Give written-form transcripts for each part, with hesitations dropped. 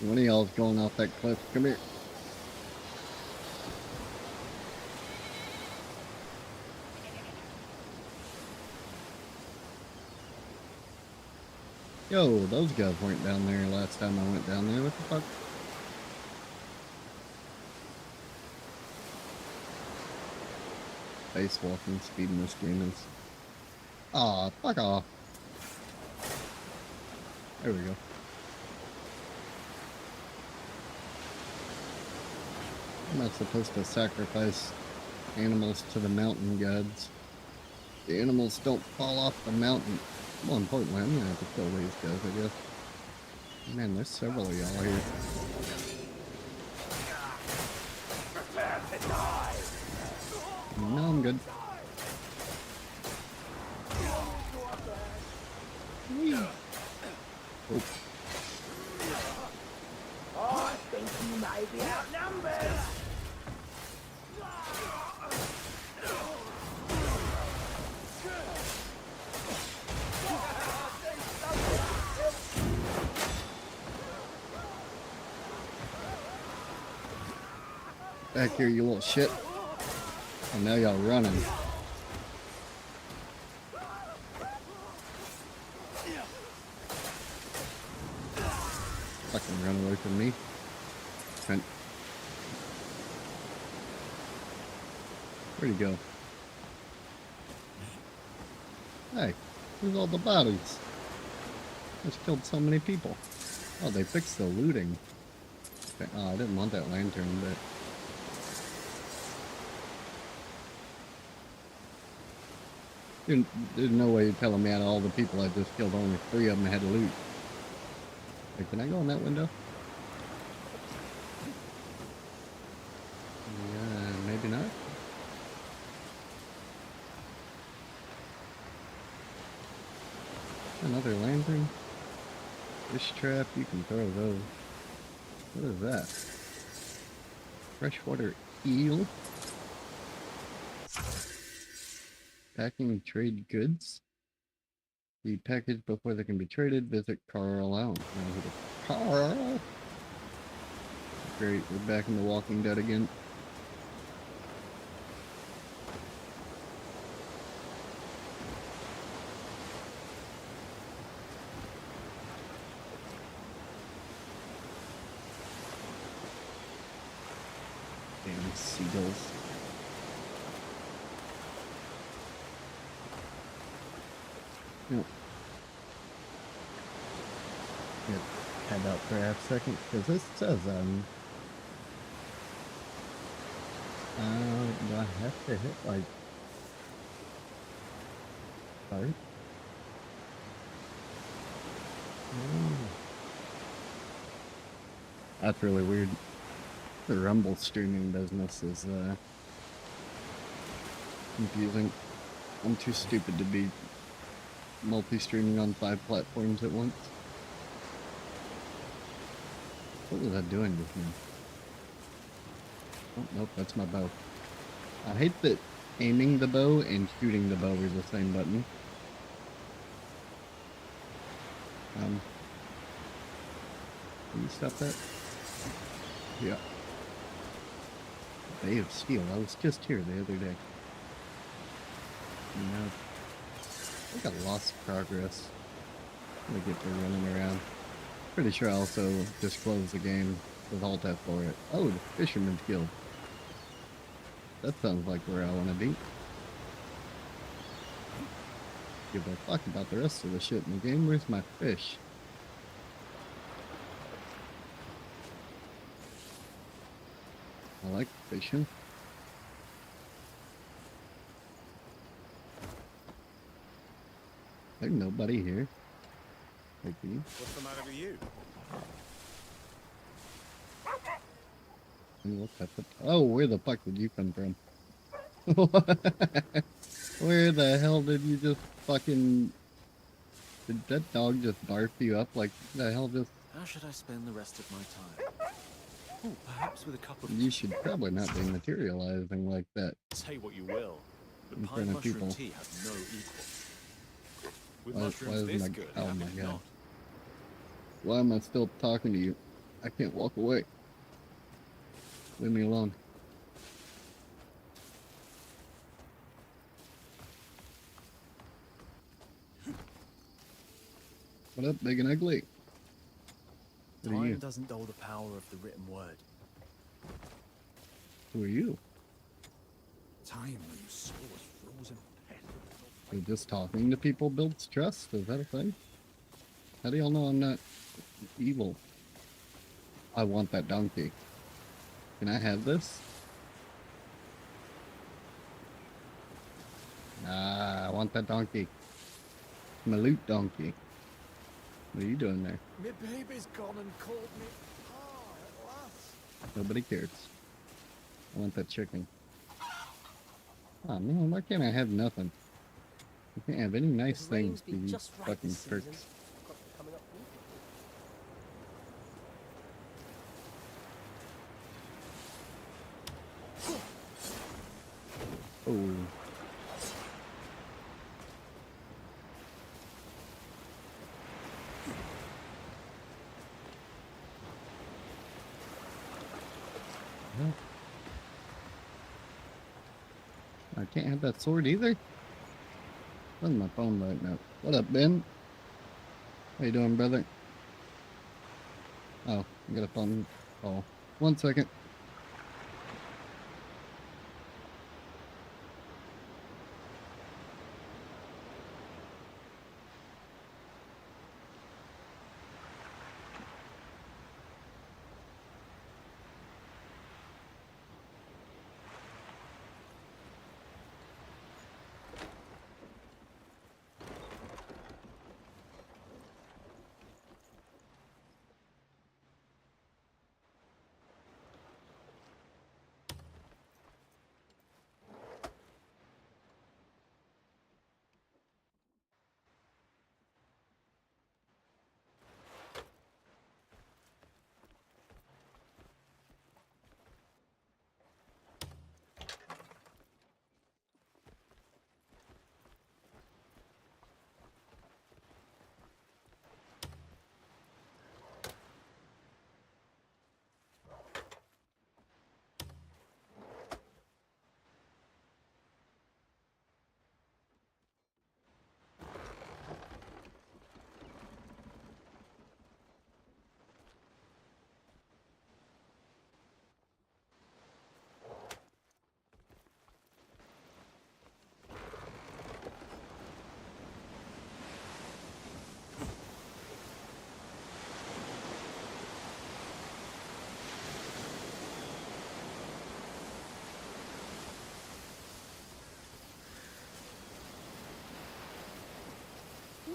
One of y'all's going off that cliff. Come here. Yo, those guys weren't down there last time I went down there. What the fuck? Face walking, speeding the screamers. Aw, fuck off. There we go. I'm not supposed to sacrifice animals to the mountain gods. The animals don't fall off the mountain. More importantly, I'm gonna have to kill these guys, I guess. Man, there's several of y'all here. No, I'm good. Oh. I think you may be outnumbered. Back here, you little shit. And now y'all running. Fucking run away from me. Trent. Where'd he go? Hey, where's all the bodies? Just killed so many people. Oh, they fixed the looting. Okay. Oh, I didn't want that lantern, but... There's no way you're telling me out of all the people I just killed, only 3 of them had loot. Hey, can I go in that window? Yeah, maybe not. Another lantern. Fish trap, you can throw those. What is that? Freshwater eel? Packing trade goods? Be packaged before they can be traded. Visit Carl Allen. Carl! Great, we're back in The Walking Dead again. Damn seagulls. Yep. Head out for a half second because this says do I have to hit like start? That's really weird. The Rumble streaming business is confusing. I'm too stupid to be multi-streaming on 5 platforms at once. What was that doing with me? Oh, nope, that's my bow. I hate that aiming the bow and shooting the bow are the same button. Can you stop that? Yeah. Bay of Steel. I was just here the other day. No. I think I lost progress. I'm gonna get to running around. Pretty sure I also just closed the game with Alt F for it. Oh, the Fisherman's Guild. That sounds like where I want to be. Give a fuck about the rest of the shit in the game. Where's my fish? I like fishing. There's nobody here. What's the matter with you? Oh, where the fuck did you come from? Where the hell did you just fucking... Did that dog just barf you up? Like, the hell just... How should I spend the rest of my time? Oh, perhaps with a couple of... You should probably not be materializing like that. Say what you will, but In pine front of mushroom people. tea has no equal. With Why mushrooms is this my... good, Oh have my it god. not. Why am I still talking to you? I can't walk away. Leave me alone. What up, big and ugly? What are you? Time doesn't dull the power of the written word. Who are you? Time when you saw was frozen pest. So just talking to people builds trust? Is that a thing? How do y'all know I'm not evil? I want that donkey. Can I have this? Ah, I want that donkey. My loot donkey. What are you doing there? My baby's gone and called me. Ah, at last. Nobody cares. I want that chicken. Oh man, why can't I have nothing? I can't have any nice The things rain's for been you just right fucking this season. pricks. Got them coming up weekly. Oh. Well, I can't have that sword either. Where's my phone right now? What up, Ben? How you doing, brother? Oh, I got a phone call. 1 second.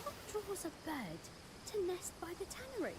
What draws a bird to nest by the tannery?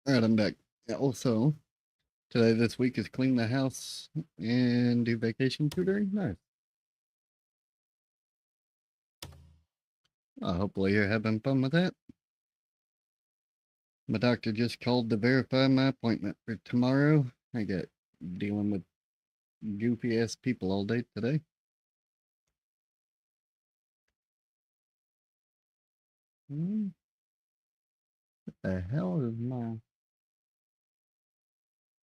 All right, I'm back. Yeah, also, today, this week is clean the house and do vacation tutoring. Nice. Hopefully you're having fun with that. My doctor just called to verify my appointment for tomorrow. I got dealing with goofy ass people all day today. What the hell is my...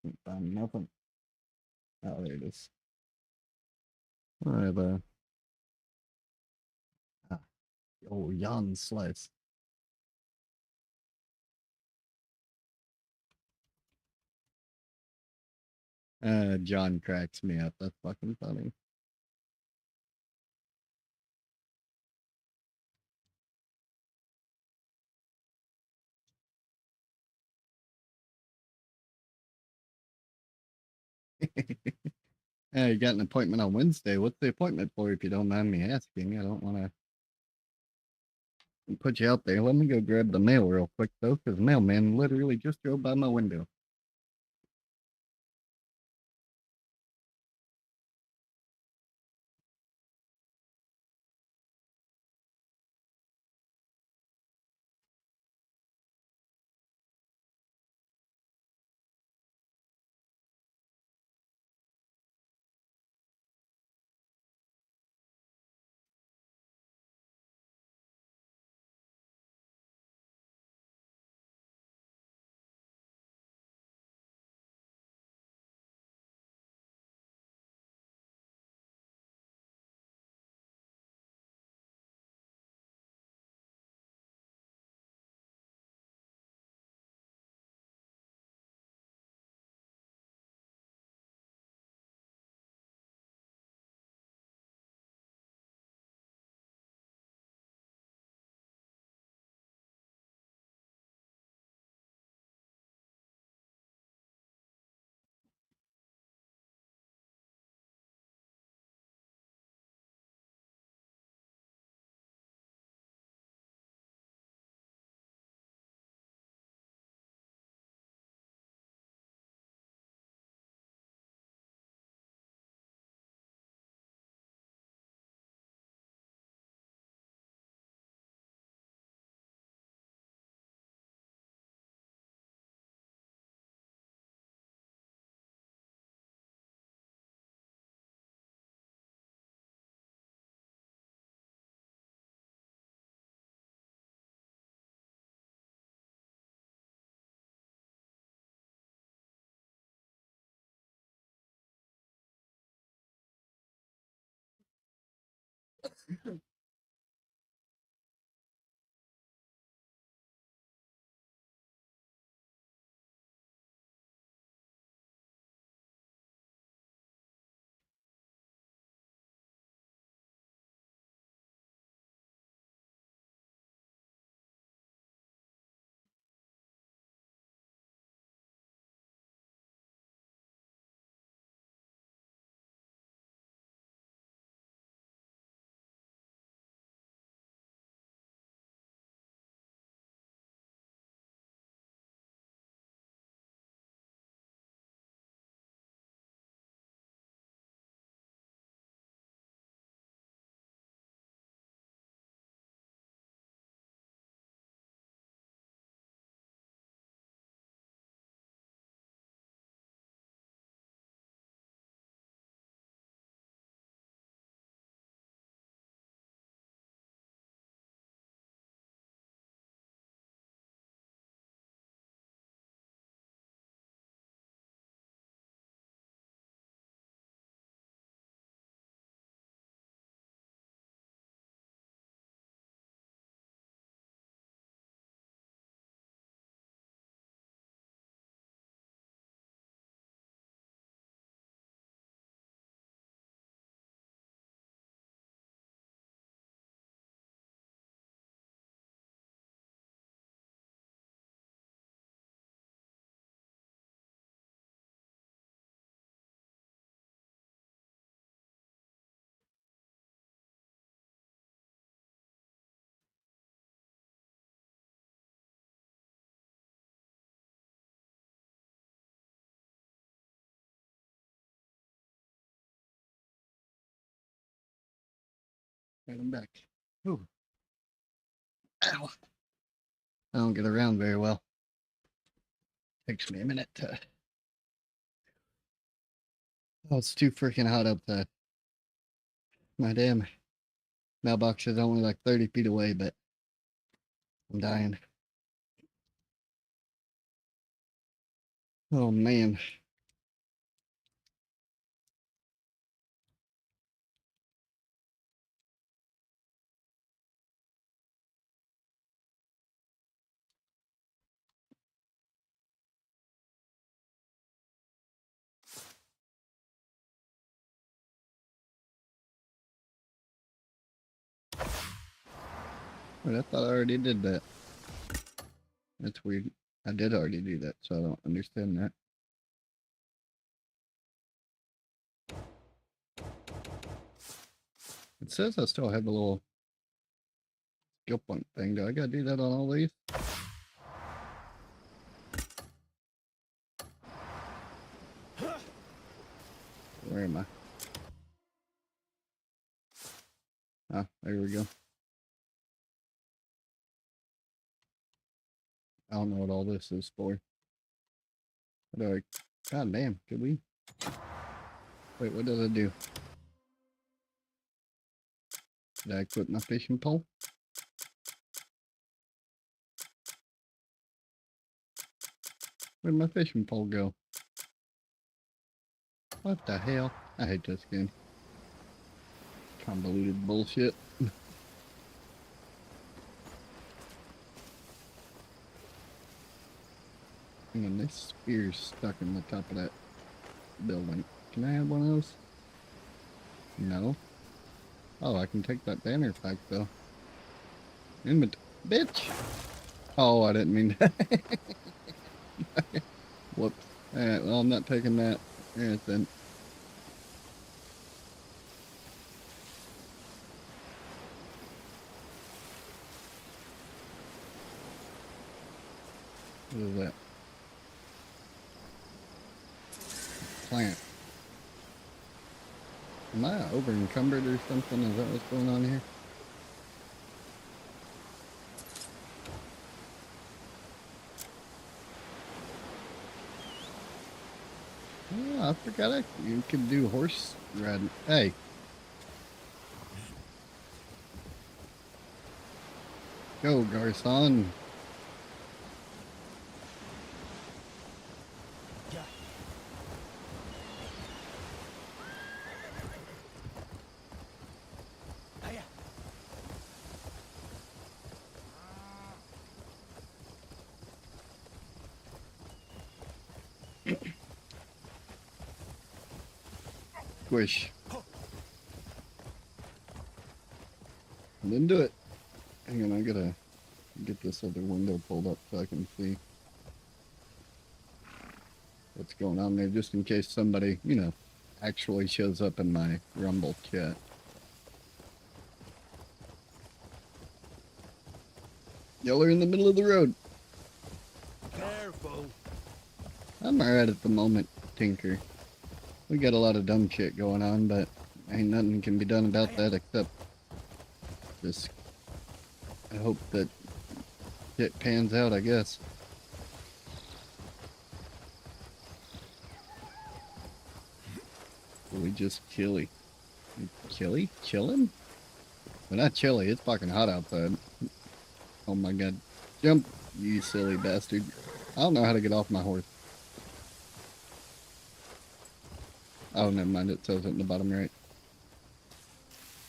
Can't find nothing. Oh, there it is. I have a... Ah, oh, Jan Slice. John cracks me up. That's fucking funny. Yeah, you got an appointment on Wednesday. What's the appointment for, if you don't mind me asking? I don't want to put you out there. Let me go grab the mail real quick, though, because the mailman literally just drove by my window. Right, I'm back. Ooh, ow. I don't get around very well. Takes me a minute to. Oh, it's too freaking hot outside. My damn mailbox is only like 30 feet away, but I'm dying. Oh, man. Wait, I thought I already did that. That's weird. I did already do that, so I don't understand that. It says I still have a little skill point thing. Do I gotta do that on all these? Where am I? Ah, there we go. I don't know what all this is for. What do I... God damn, could we... Wait, what did I do? Did I equip my fishing pole? Where'd my fishing pole go? What the hell? I hate this game. Convoluted bullshit. And this spear's stuck in the top of that building. Can I have one of those? No. Oh, I can take that banner back though. Bitch! Oh, I didn't mean that. Whoops. Alright, well, I'm not taking that. Alright then. What is that? Plant. Am I over encumbered or something? Is that what's going on here? Oh, I forgot you could do horse riding. Hey. Go, Garcon. Squish. I didn't do it. Hang on, I gotta get this other window pulled up so I can see what's going on there, just in case somebody, you know, actually shows up in my Rumble chat. Y'all are in the middle of the road. Careful. I'm alright at the moment, Tinker. We got a lot of dumb shit going on, but ain't nothing can be done about that except just I hope that shit pans out, I guess. We just chilly. Chillin? We're not chilly, it's fucking hot outside. Oh my god. Jump, you silly bastard. I don't know how to get off my horse. Oh, never mind, it says it in the bottom right.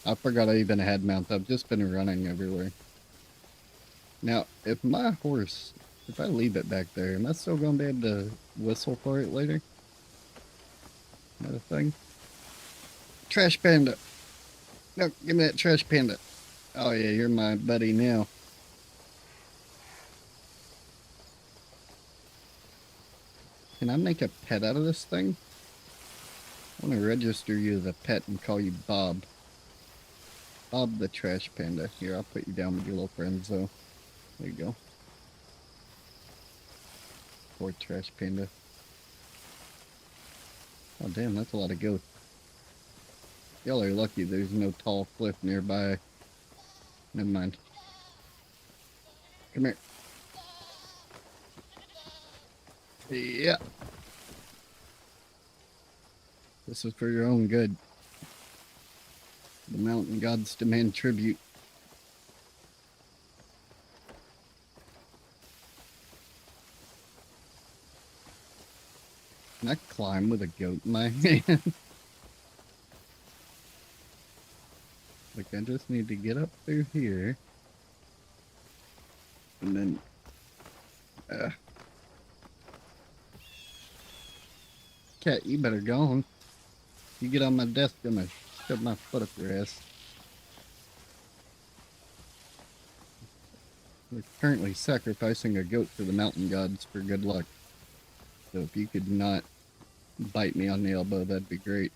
I forgot I even had mounts. I've just been running everywhere. Now, if my horse, if I leave it back there, am I still going to be able to whistle for it later? Another thing? Trash panda! No, give me that trash panda. Oh yeah, you're my buddy now. Can I make a pet out of this thing? I want to register you as a pet and call you Bob. Bob the trash panda. Here, I'll put you down with your little friends though. There you go. Poor trash panda. Oh damn, that's a lot of goats. Y'all are lucky there's no tall cliff nearby. Never mind. Come here. Yeah. This is for your own good. The mountain gods demand tribute. Can I climb with a goat in my hand? Like, I just need to get up through here. And then... Cat, you better go on. You get on my desk, I'm gonna shove my foot up your ass. We're currently sacrificing a goat to the mountain gods for good luck. So if you could not bite me on the elbow, that'd be great.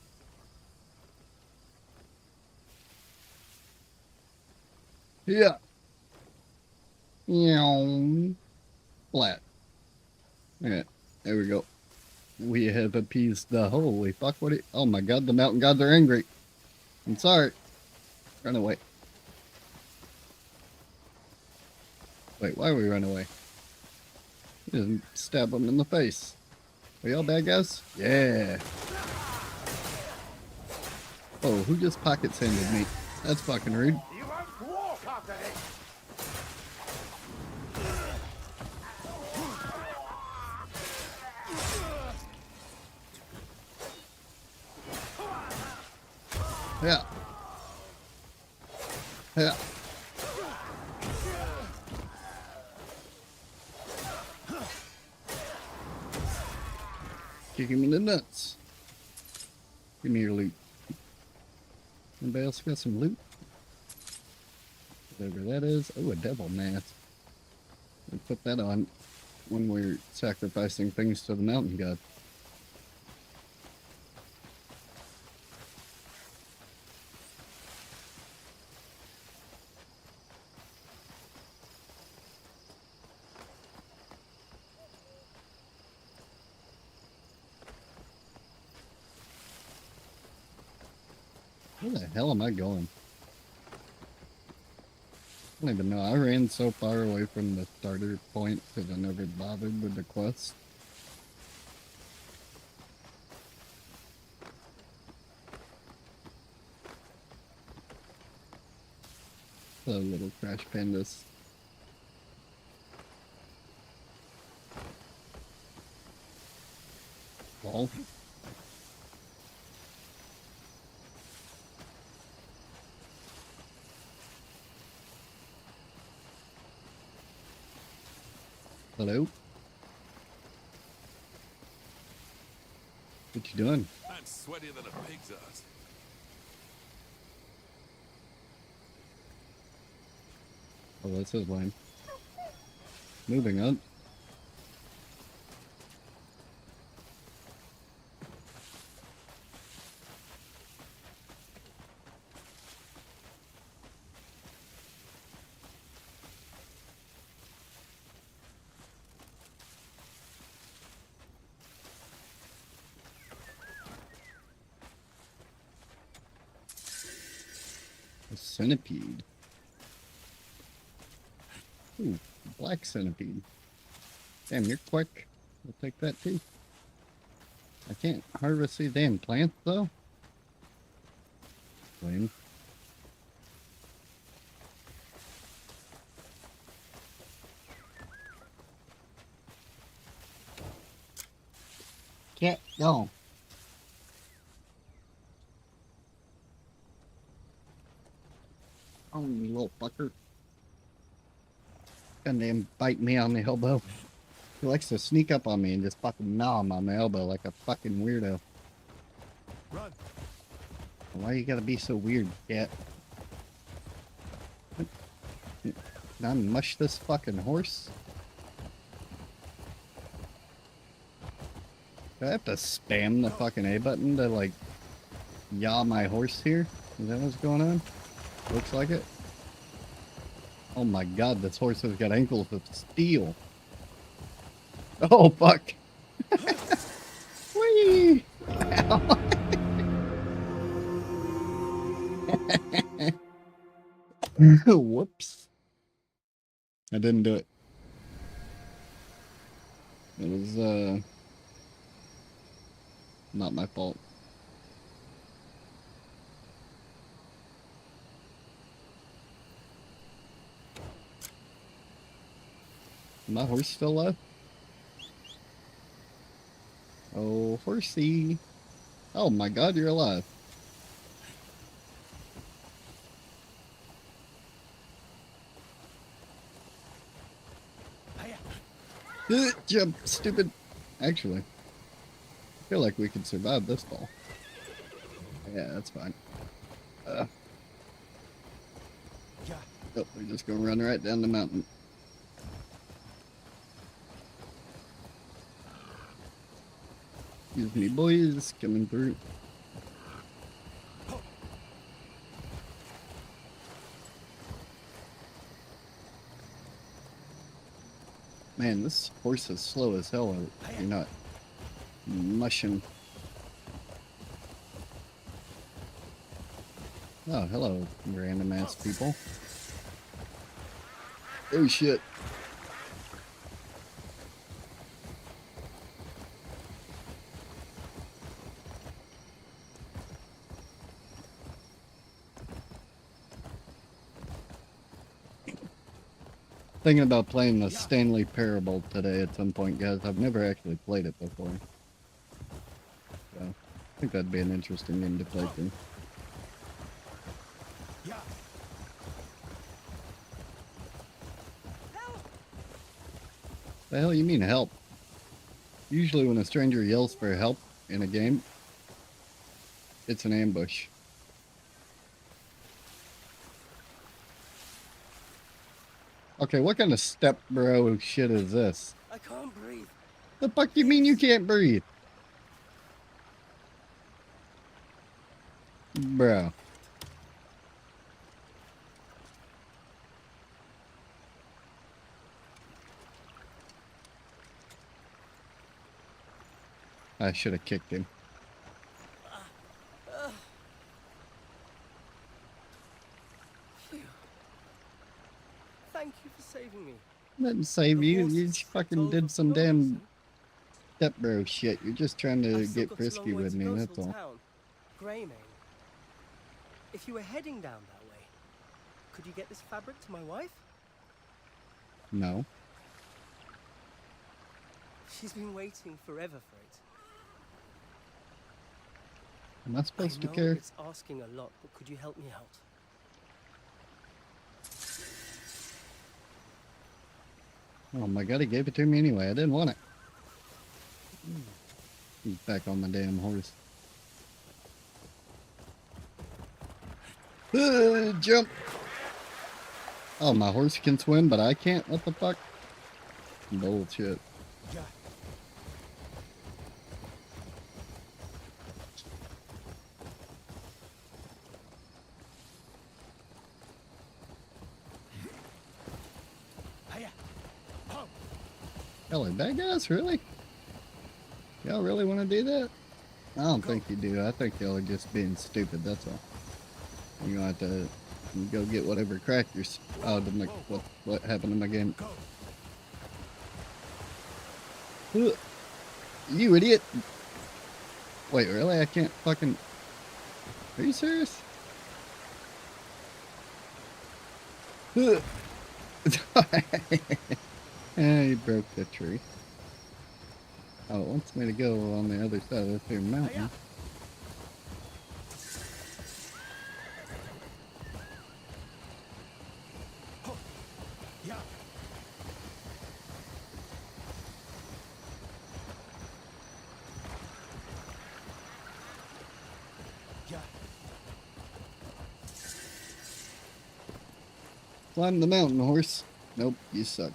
Yeah. Meow. Flat. Alright, there we go. We have appeased the holy fuck. What it? Oh my god, the mountain gods are angry. I'm sorry. Run away. Wait, why are we run away? Just stab them in the face. Are y'all bad guys? Yeah. Oh, who just pocket sanded me? That's fucking rude. You won't walk after this. Yeah. Yeah. Kick him in the nuts. Give me your loot. Anybody else got some loot? Whatever that is. Oh, a devil mask. We put that on when we're sacrificing things to the mountain god. Where the hell am I going? I don't even know. I ran so far away from the starter point because I never bothered with the quest. The little crash pandas. Well. Hello? What you doing? I'm sweatier than a pig's ass. Oh, that's his line. Moving on. A centipede. Ooh, black centipede. Damn, you're quick. I'll take that too. I can't harvest these damn plants though. Lame. Cat, go. Oh, you little fucker. Goddamn bite me on the elbow. He likes to sneak up on me and just fucking gnaw him on my elbow like a fucking weirdo. Run. Why you gotta be so weird, cat? Now mush this fucking horse? Do I have to spam the fucking A button to like yaw my horse here? Is that what's going on? Looks like it. Oh my god, this horse has got ankles of steel. Oh fuck. Whee! Whoops. I didn't do it. It was not my fault. Is my horse still alive? Oh, horsey. Oh my god, you're alive. Jump, stupid. Actually, I feel like we could survive this fall. Yeah, that's fine. Oh, we're just gonna run right down the mountain. Excuse me, boys, coming through. Man, this horse is slow as hell. You're not mushing. Oh, hello, random ass people. Oh shit. Thinking about playing the Stanley Parable today at some point, guys. I've never actually played it before. So, I think that'd be an interesting game to play through. The hell you mean help? Usually when a stranger yells for help in a game, it's an ambush. Okay, what kind of step bro shit is this? I can't breathe. The fuck you mean you can't breathe? Bro. I should have kicked him. Phew. Thank you for saving me. Didn't save you. horse You is just fucking did over some for no damn reason. step bro shit. You're just trying to I've still get got a frisky long way with to me, go that's till all. town. Greymane. If you were heading down that way, could you get this fabric to my wife? No. She's been waiting forever for it. Am I supposed to I know care? it's asking a lot, but could you help me out? Oh my god, he gave it to me anyway. I didn't want it. He's back on my damn horse. Jump! Oh, my horse can swim, but I can't? What the fuck? Bullshit. Hello, bad guys? Really? Y'all really want to do that? I don't think you do. I think y'all are just being stupid, that's all. You're gonna have to go get whatever crackers. Oh, what happened to my game? You idiot! Wait, really? I can't fucking... Are you serious? He broke the tree. Oh, it wants me to go on the other side of this here mountain. Climb the mountain, horse. Nope, you suck.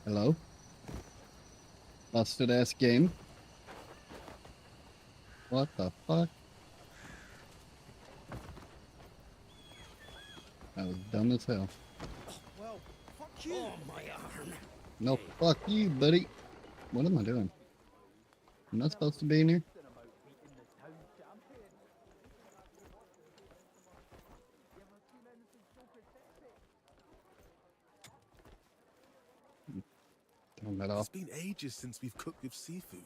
Hello? Busted ass game. What the fuck? That was dumb as hell. Well, fuck you. Oh, my arm. No, fuck you, buddy. What am I doing? I'm not supposed to be in here? Turn that It's off. been ages since we've cooked with seafood.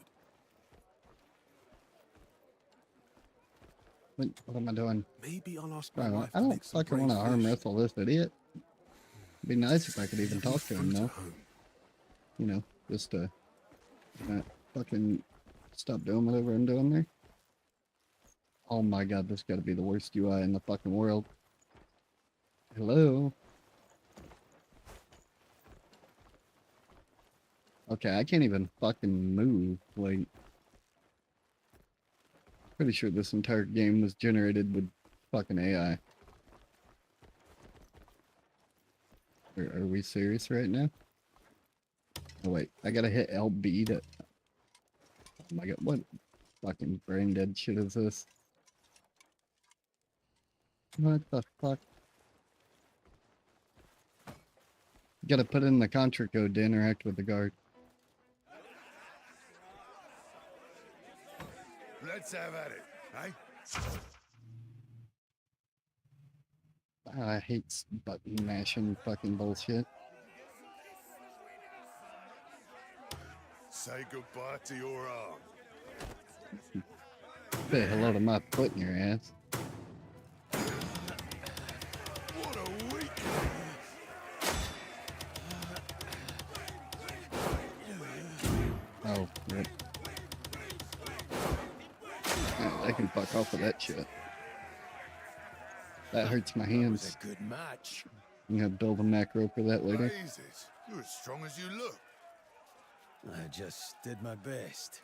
What am I doing? Maybe I'll ask my Right, wife I to don't make some fucking want to braised arm fish. wrestle this idiot. It'd be nice if I could even Leave any talk to him, fruit though. at home. You know, just to fucking stop doing whatever I'm doing there. Oh my god, this gotta be the worst UI in the fucking world. Hello? Okay, I can't even fucking move. Like, pretty sure this entire game was generated with fucking AI. Are we serious right now? Oh wait, I gotta hit LB to... Oh my god, what fucking brain dead shit is this? What the fuck? You gotta put in the contra code to interact with the guard. Let's have at it, eh? I hate button mashing fucking bullshit. Say goodbye to your arm. Say hello to my foot in your ass. What a week! Oh, rip. I can fuck off with that shit. That hurts my That was hands. a good match. I'm gonna build a macro for that later. Jesus, you're as strong as you look. I just did my best.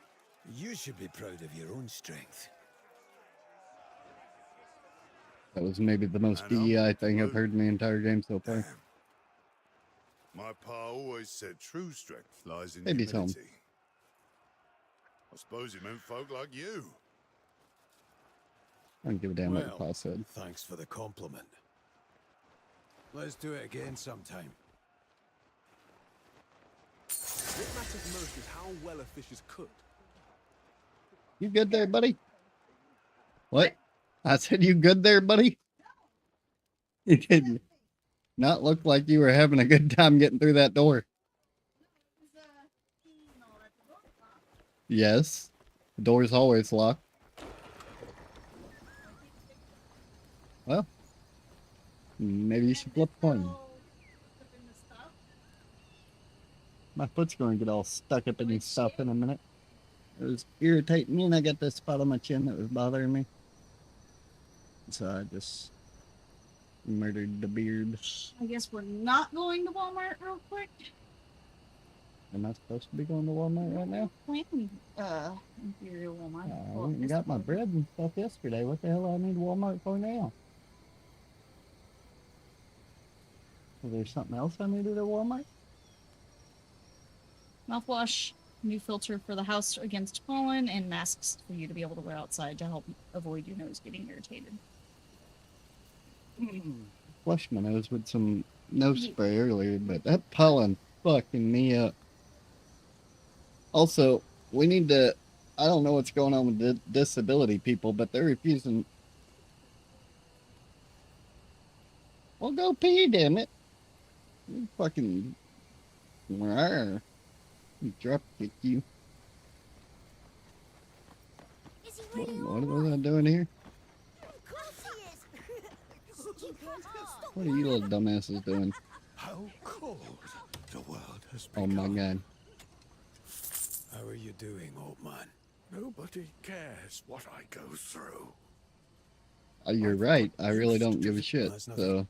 You should be proud of your own strength. That was maybe the most I know. DEI thing I've heard in the entire game so far. Damn. My pa always said true strength lies in Baby's home. humility. I suppose he meant folk like you. I don't give a damn what your Well, pa said. thanks for the compliment. Let's do it again sometime. What matters most is how well a fish is cooked. You good there, buddy? What? I said you good there, buddy? You did not look like you were having a good time getting through that door. Yes. The door's always locked. Well, maybe you should flip a coin. My foot's going to get all stuck up in his stuff in a minute. It was irritating me, and I got this spot on my chin that was bothering me. So I just murdered the beard. I guess we're not going to Walmart real quick. Am I supposed to be going to Walmart right now? Planting, Imperial Walmart. I went and got my bread and stuff yesterday. What the hell I need Walmart for now? Is there something else I needed at Walmart? Mouthwash, new filter for the house against pollen, and masks for you to be able to wear outside to help avoid your nose getting irritated. Flushed my nose with some nose spray earlier, but that pollen fucking me up. Also, we need to... I don't know what's going on with disability people, but they're refusing... Well, go pee, damn it. You fucking... Rawr. Drop kick you. Is he really What was I doing here? Of course he is. What are you little dumbasses doing? How cold the world has Oh become. my god. How are you doing, old man? Nobody cares what I go through. You're right. I really don't give a shit. That's nothing. So,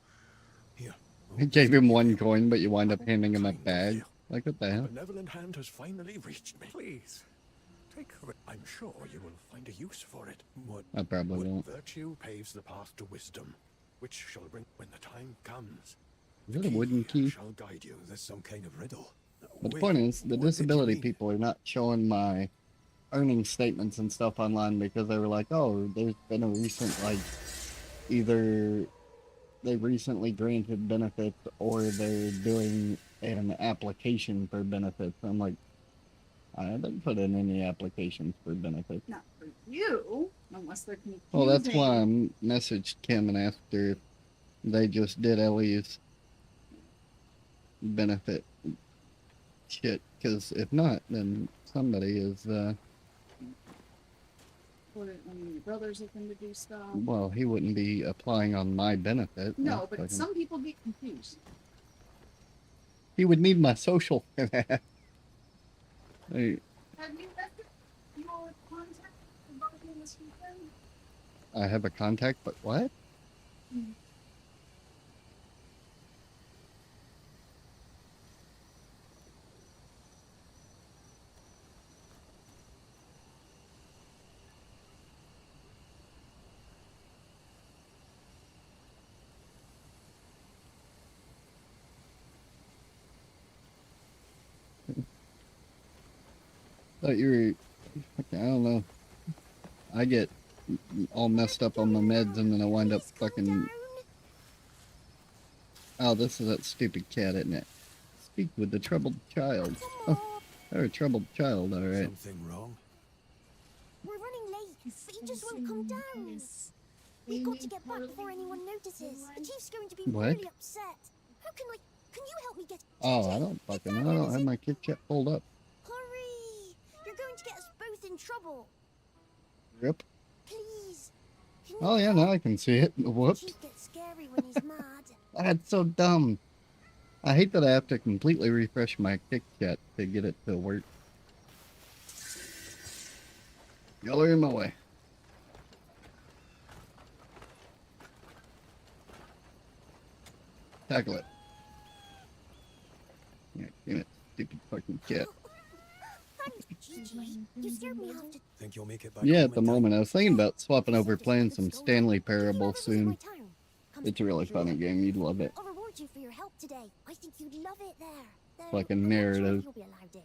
Here. I gave him one coin, but you wind up handing him a bag. Like, what the A hell? benevolent hand has finally reached me. Please, take it. I'm sure you will find a use for it. What? I probably won't. Virtue paves the path to wisdom, which shall bring when the time comes. Is it a wooden key? Shall guide you. There's some kind of riddle. But the Wait, point is, the what did you disability mean? people are not showing my earning statements and stuff online because they were like, oh, there's been a recent, like, either they recently granted benefits or they're doing an application for benefits. I'm like, I haven't put in any applications for benefits. Not for you, unless they're confusing. Well, that's why I messaged Kim and asked her if they just did Ellie's benefit shit, because if not, then somebody is, Or when your brother's looking to do stuff. well, he wouldn't be applying on my benefit. No, That's but fucking- some people get confused. He would need my social for that. Hey, Have you left your contact about him this weekend? I have a contact, but what? Thought you were. Okay, I don't know. I get all messed up on my meds and then I wind up Please calm fucking. down. Oh, this is that stupid cat, isn't it? Speak with the troubled child. Come Oh, on. or a troubled child, alright. Something wrong? We're running late, but he just won't come down. We've got to get back before anyone notices. The chief's going to be What? really upset. How can I... Can you help me get... Oh, I JJ, don't if fucking that know. I don't happens, have my Kit Kat pulled up. Hurry! You're going to get us both in trouble. Yep. Please. Can you Oh, yeah, now I can see it. The Whoops. chief gets scary when he's mad. That's so dumb. I hate that I have to completely refresh my Kit Kat to get it to work. Y'all are in my way. Tackle it. Yeah, damn it, stupid fucking cat. Thanks, Gigi. You scared me half to... Think you'll make it back Yeah, home at the in time? moment, I was thinking about swapping over, Circus playing with some the skull. Stanley Did you ever Parable visit soon. my town? Come It's a to really Sure. funny game. You'd love it. I'll reward you for your help today. I think you'd love it there. Though, Like a I'm not sure if narrative you'll be allowed in.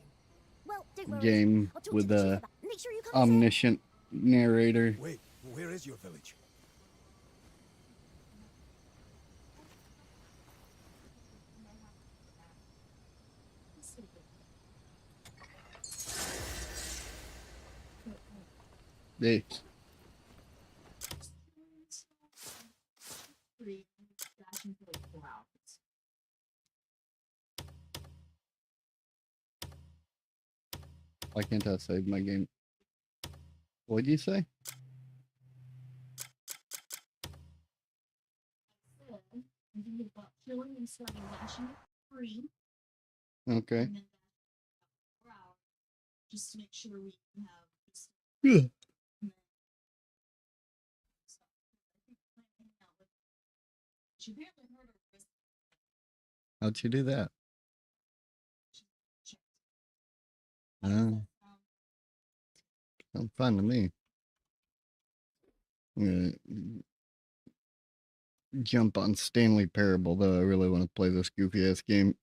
Well, don't worry. Game I'll talk with to the chief a about... Make sure you come safe. omniscient narrator. Wait, where is your village? Hey, why can't I save my game? What'd you say? I'm thinking about killing and starting dashing free. Okay. And then 4 hours, just to make sure we can have just Yeah. and then stuff. I think I'm hanging out with she apparently heard her wrist How'd you do that? checked. How does that sound? Sounds fun to me. I'm gonna jump on Stanley Parable, though. I really want to play this goofy ass game.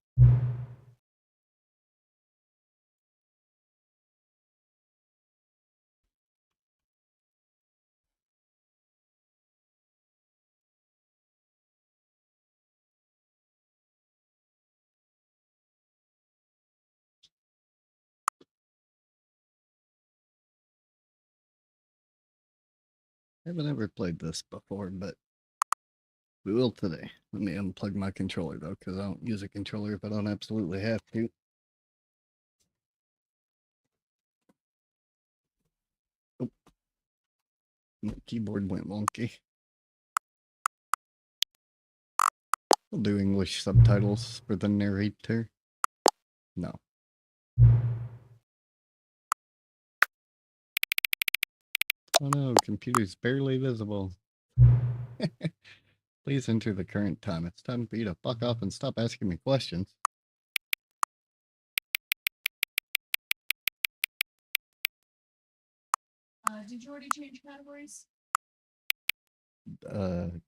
I haven't ever played this before, but we will today. Let me unplug my controller, though, because I don't use a controller if I don't absolutely have to. Oh. My keyboard went wonky. I'll do English subtitles for the narrator. No. Oh no, computer's barely visible. Please enter the current time. It's time for you to fuck off and stop asking me questions. Did you already change categories?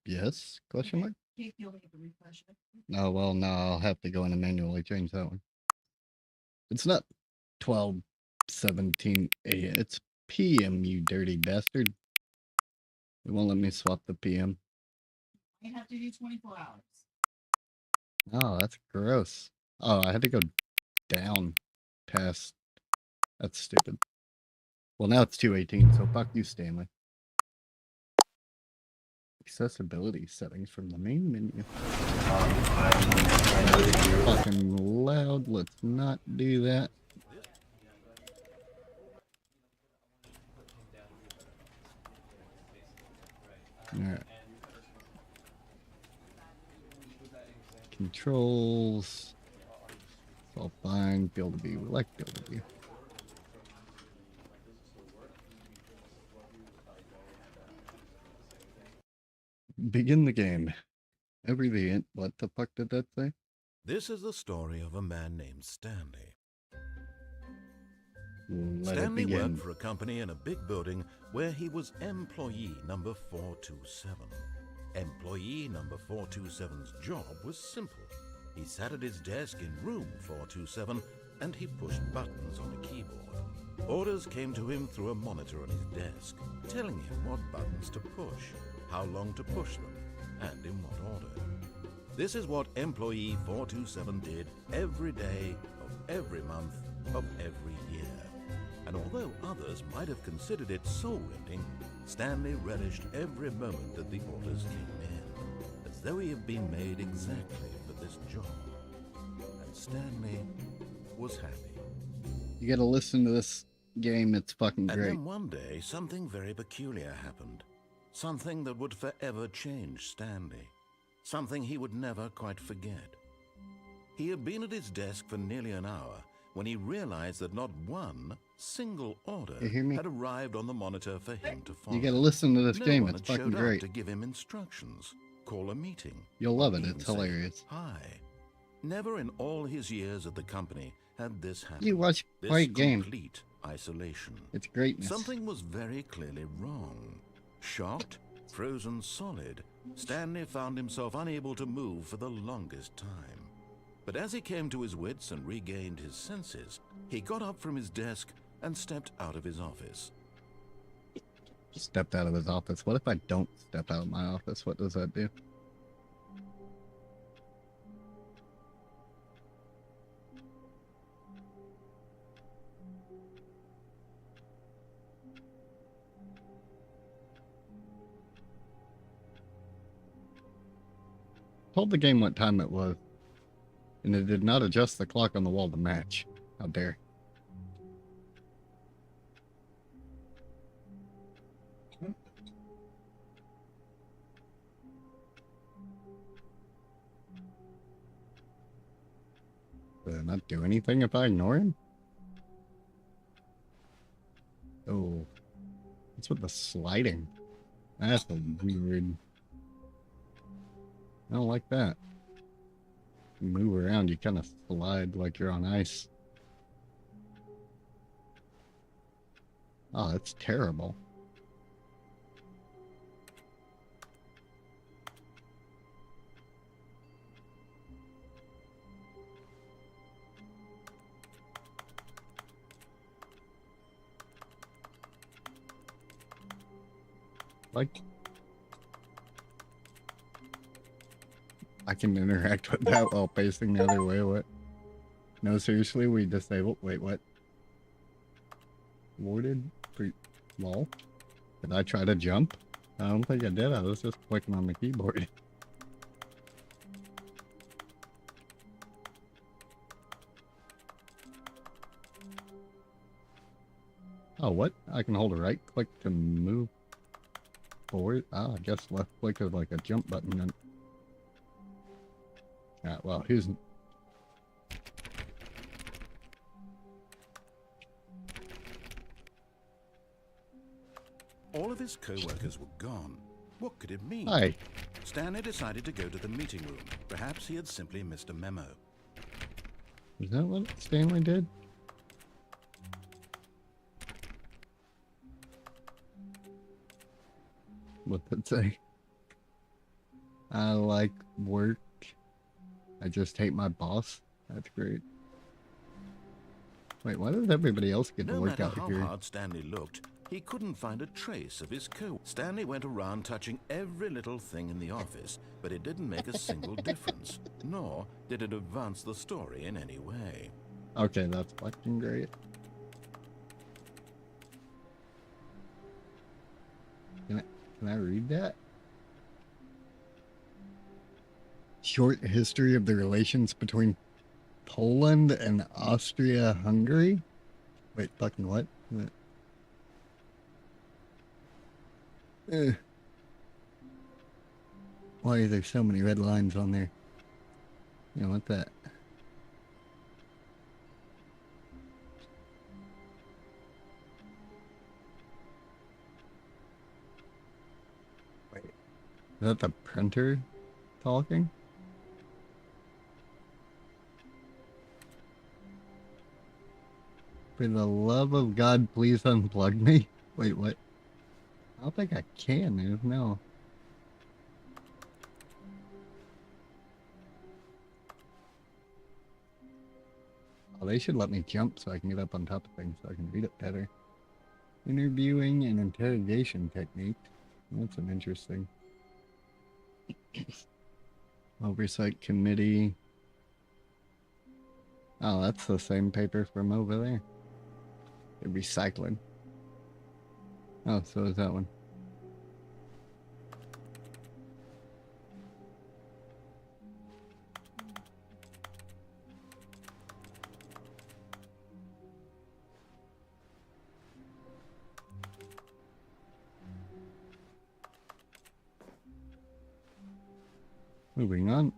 Yes? Question mark? Okay, you'll need to refresh it. Oh, well, no, I'll have to go in and manually change that one. It's not 12:17 a.m. It's p.m., you dirty bastard. It won't let me swap the p.m. You have to do 24 hours. Oh, that's gross. Oh, I had to go down past. That's stupid. Well, now it's 2:18, so fuck you, Stanley. Accessibility settings from the main menu. Fucking loud. Let's not do that. Alright. Controls. It's all fine. Build a view. We like build a view. Begin the game. Every what the fuck did that say? This is the story of a man named Stanley. Let it Stanley begin. worked for a company in a big building where he was employee number 427. Employee number 427's job was simple. He sat at his desk in room 427 and he pushed buttons on a keyboard. Orders came to him through a monitor on his desk, telling him what buttons to push, how long to push them, and in what order. This is what employee 427 did every day of every month of every year. And although others might have considered it soul-rending, Stanley relished every moment that the orders came in, as though he had been made exactly for this job. And Stanley was happy. You gotta listen to this game, it's fucking And great. then one day, something very peculiar happened. Something that would forever change Stanley. Something he would never quite forget. He had been at his desk for nearly an hour when he realized that not one single order You hear me? had arrived on the monitor for him to follow. You gotta listen to this No game, one it's had fucking showed up great. to give him instructions, call a meeting. You'll love or it, even it's say hilarious. hi. Never in all his years at the company had this happened. You watch This great game. complete isolation. It's greatness. Something was very clearly wrong. Shocked, frozen solid, Stanley found himself unable to move for the longest time. But as he came to his wits and regained his senses, he got up from his desk and stepped out of his office. Stepped out of his office. What if I don't step out of my office? What does that do? Told the game what time it was, and it did not adjust the clock on the wall to match. How dare. Did it not do anything if I ignore him? Oh. What's with the sliding? That's a weird. I don't like that. You move around, you kind of slide like you're on ice. Oh, that's terrible. Like, I can interact with that while facing the other way. What? No, seriously, we disabled. Wait, what? Warded? Lol. Did I try to jump? I don't think I did. I was just clicking on the keyboard. Oh, what? I can hold a right click to move forward. Ah, I guess left click is like a jump button then. Alright, well, who's... All of his co-workers were gone. What could it mean? Hi. Stanley decided to go to the meeting room. Perhaps he had simply missed a memo. Is that what Stanley did? What did it say? I like work. I just hate my boss. That's great. Wait, why does everybody else get to No work matter out how here? hard Stanley looked, he couldn't find a trace of his co. Stanley went around touching every little thing in the office, but it didn't make a single difference, nor did it advance the story in any way. Okay, that's fucking great. Can I read that? Short history of the relations between Poland and Austria-Hungary? Wait, fucking what? Why are there so many red lines on there? You know what that? Wait, is that the printer talking? For the love of God, please unplug me. Wait, what? I don't think I can, dude. No. Oh, Well, they should let me jump so I can get up on top of things so I can read it better. Interviewing and interrogation technique. That's an interesting. Oversight committee. Oh, that's the same paper from over there. They're recycling. Oh, so is that one. Moving on.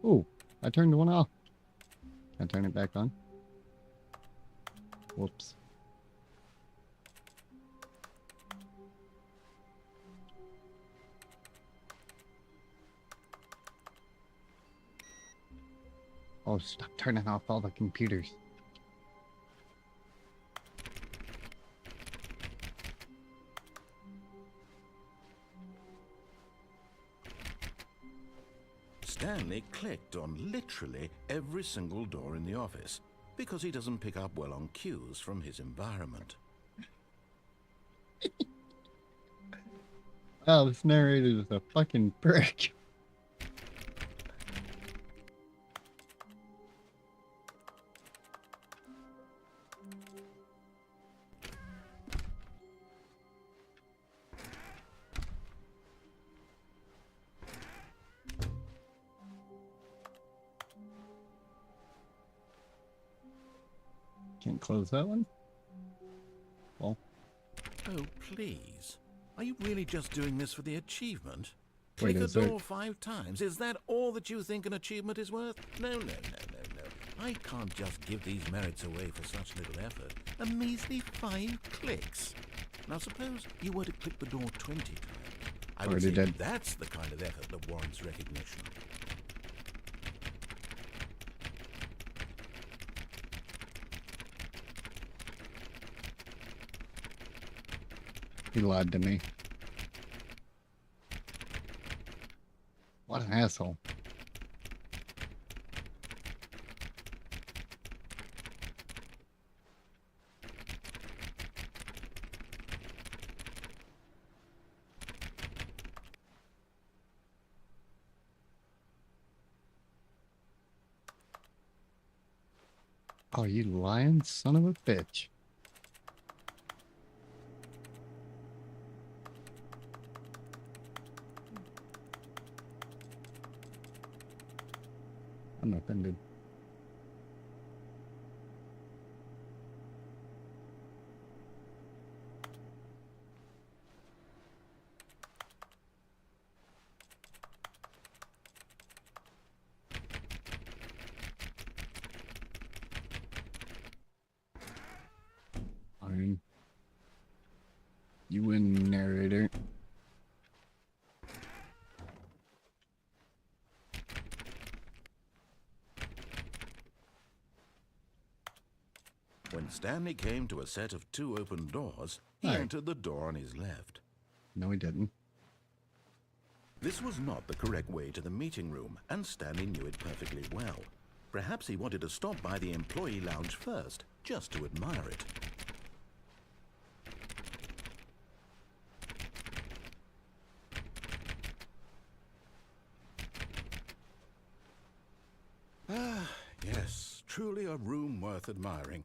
Oh, I turned the one off. Can I turn it back on? Whoops. Oh, stop turning off all the computers. Stanley clicked on literally every single door in the office because he doesn't pick up well on cues from his environment. Wow, this narrator is a fucking prick. Can't close that one? Well. Oh, please. Are you really just doing this for the achievement? Wait, Click a is there- door 5 times. Is that all that you think an achievement is worth? No. I can't just give these merits away for such little effort. A measly 5 clicks. Now suppose you were to click the door 20 times. I would Already say did. that's the kind of effort that warrants recognition. He lied to me. What an asshole. Oh, you lying son of a bitch. I'm offended. Fine. You win, narrator. When Stanley came to a set of 2 open doors, he Hi. entered the door on his left. No, he didn't. This was not the correct way to the meeting room, and Stanley knew it perfectly well. Perhaps he wanted to stop by the employee lounge first, just to admire it. Ah, yes, truly a room worth admiring.